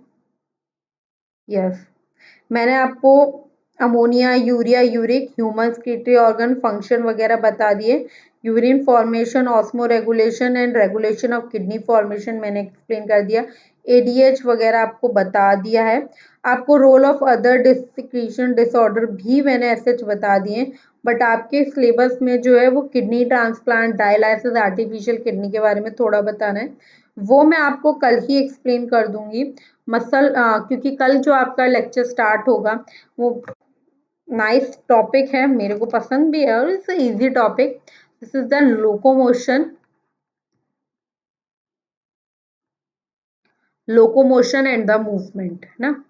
यस, मैंने आपको ammonia, urea, uric, human excretory organ function वगैरह बता दिए। Urine formation, osmo regulation and regulation of kidney formation मैंने एक्सप्लेन कर दिया। एडीएच वगैरह आपको बता दिया है। आपको रोल ऑफ अदर डिस्क्रीशन डिसऑर्डर भी मैंने ऐसे बता दिए, बट आपके सिलेबस में जो है वो kidney transplant, dialysis, artificial kidney के बारे में थोड़ा बताना है, वो मैं आपको कल ही एक्सप्लेन कर दूंगी। क्योंकि कल जो आपका लेक्चर स्टार्ट होगा वो नाइस टॉपिक है, मेरे को पसंद भी है और it's easy topic. This is the locomotion and the movement, है ना।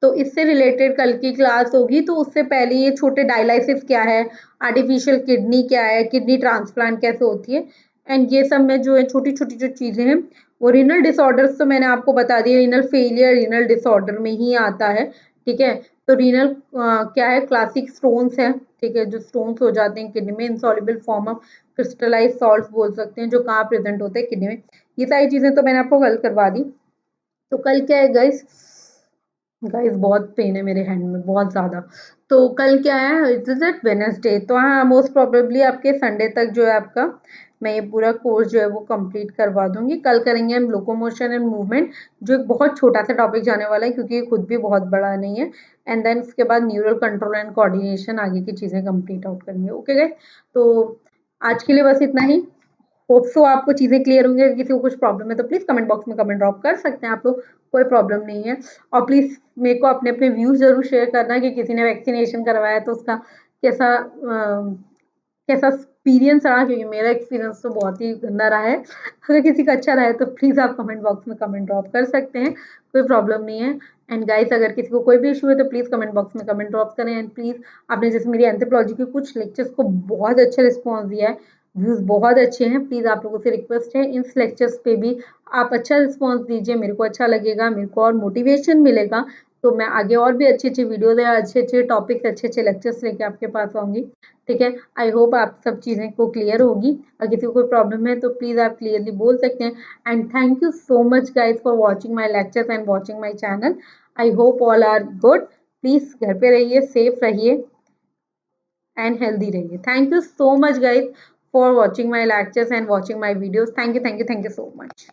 तो इससे रिलेटेड कल की क्लास होगी, तो उससे पहले ये छोटे डायलिसिस क्या है, आर्टिफिशियल किडनी क्या है, किडनी ट्रांसप्लांट कैसे होती है, एंड ये सब में जो है छोटी छोटी जो चीजें हैं, वो रीनल डिसऑर्डर्स तो मैंने आपको बता दिया, रीनल फेलियर रीनल डिसऑर्डर में ही आता है, ठीक है। तो रीनल क्या है, क्लासिक स्टोन्स है, ठीक है, जो स्टोन्स हो जाते हैं किडनी में, insoluble form of crystallise salt बोल सकते हैं, जो कहाँ प्रेजेंट होते हैं किडनी में। ये सारी चीजें तो मैंने आपको कल करवा दी। तो कल क्या है गाइस, गाइस बहुत पेन है मेरे हैंड में, बहुत ज्यादा। तो कल क्या है, इट इज एट वेडनेसडे, तो हाँ मोस्ट प्रोबेबली आपके संडे तक जो है आपका मैं ये पूरा कोर्स जो है वो कंप्लीट करवा दूंगी। कल करेंगे हम लोकोमोशन एंड मूवमेंट, जो एक बहुत छोटा सा टॉपिक जाने वाला है, क्योंकि ये खुद भी बहुत बड़ा नहीं है। एंड देन उसके बाद न्यूरल कंट्रोल एंड कोऑर्डिनेशन, आगे की चीजें कंप्लीट आउट करेंगे, ओके गाइस। तो आज के लिए बस इतना ही। होप सो आपको चीज़ें क्लियर होंगी। अगर किसी को कुछ प्रॉब्लम है तो प्लीज़ कमेंट बॉक्स में कमेंट ड्रॉप कर सकते हैं आप लोग, कोई प्रॉब्लम नहीं है। और प्लीज़ मेरे को अपने-अपने व्यूज़ ज़रूर शेयर करना कि किसी ने वैक्सीनेशन करवाया तो उसका कैसा कैसा एक्सपीरियंस रहा, क्योंकि मेरा एक्सपीरियंस तो बहुत ही गंदा रहा है। अगर किसी का अच्छा रहा है तो प्लीज़ आप कमेंट बॉक्स में कमेंट ड्रॉप कर सकते हैं, कोई प्रॉब्लम नहीं है। एंड गाइस अगर किसी को कोई भी इश्यू है तो प्लीज़ कमेंट बॉक्स में कमेंट ड्रॉप करें। एंड प्लीज़ आपने जैसे मेरी एंथ्रोपोलॉजी के कुछ लेक्चर्स को बहुत अच्छा रिस्पॉन्स दिया है, व्यूज़ बहुत अच्छे हैं, प्लीज़ आप लोगों से रिक्वेस्ट है इन लेक्चर्स पे भी आप अच्छा रिस्पॉन्स दीजिए, मेरे को अच्छा लगेगा, मेरे को और मोटिवेशन मिलेगा, तो मैं आगे और भी अच्छी-अच्छी वीडियोज़ या अच्छे-अच्छे टॉपिक्स, अच्छे-अच्छे लेक्चर्स लेके आपके पास आऊँगी। ठीक है, आई होप आप सब चीज़ें को क्लियर होगी। अगर किसी को कोई प्रॉब्लम है तो प्लीज़ आप क्लियरली बोल सकते हैं। And thank you so much guys for watching my lectures and watching my channel. I hope all are good. Please घर पे रहिए, सेफ रहिए एंड हेल्दी रहिए। Thank you so much guys for watching my lectures and watching my videos. Thank you, thank you, thank you so much.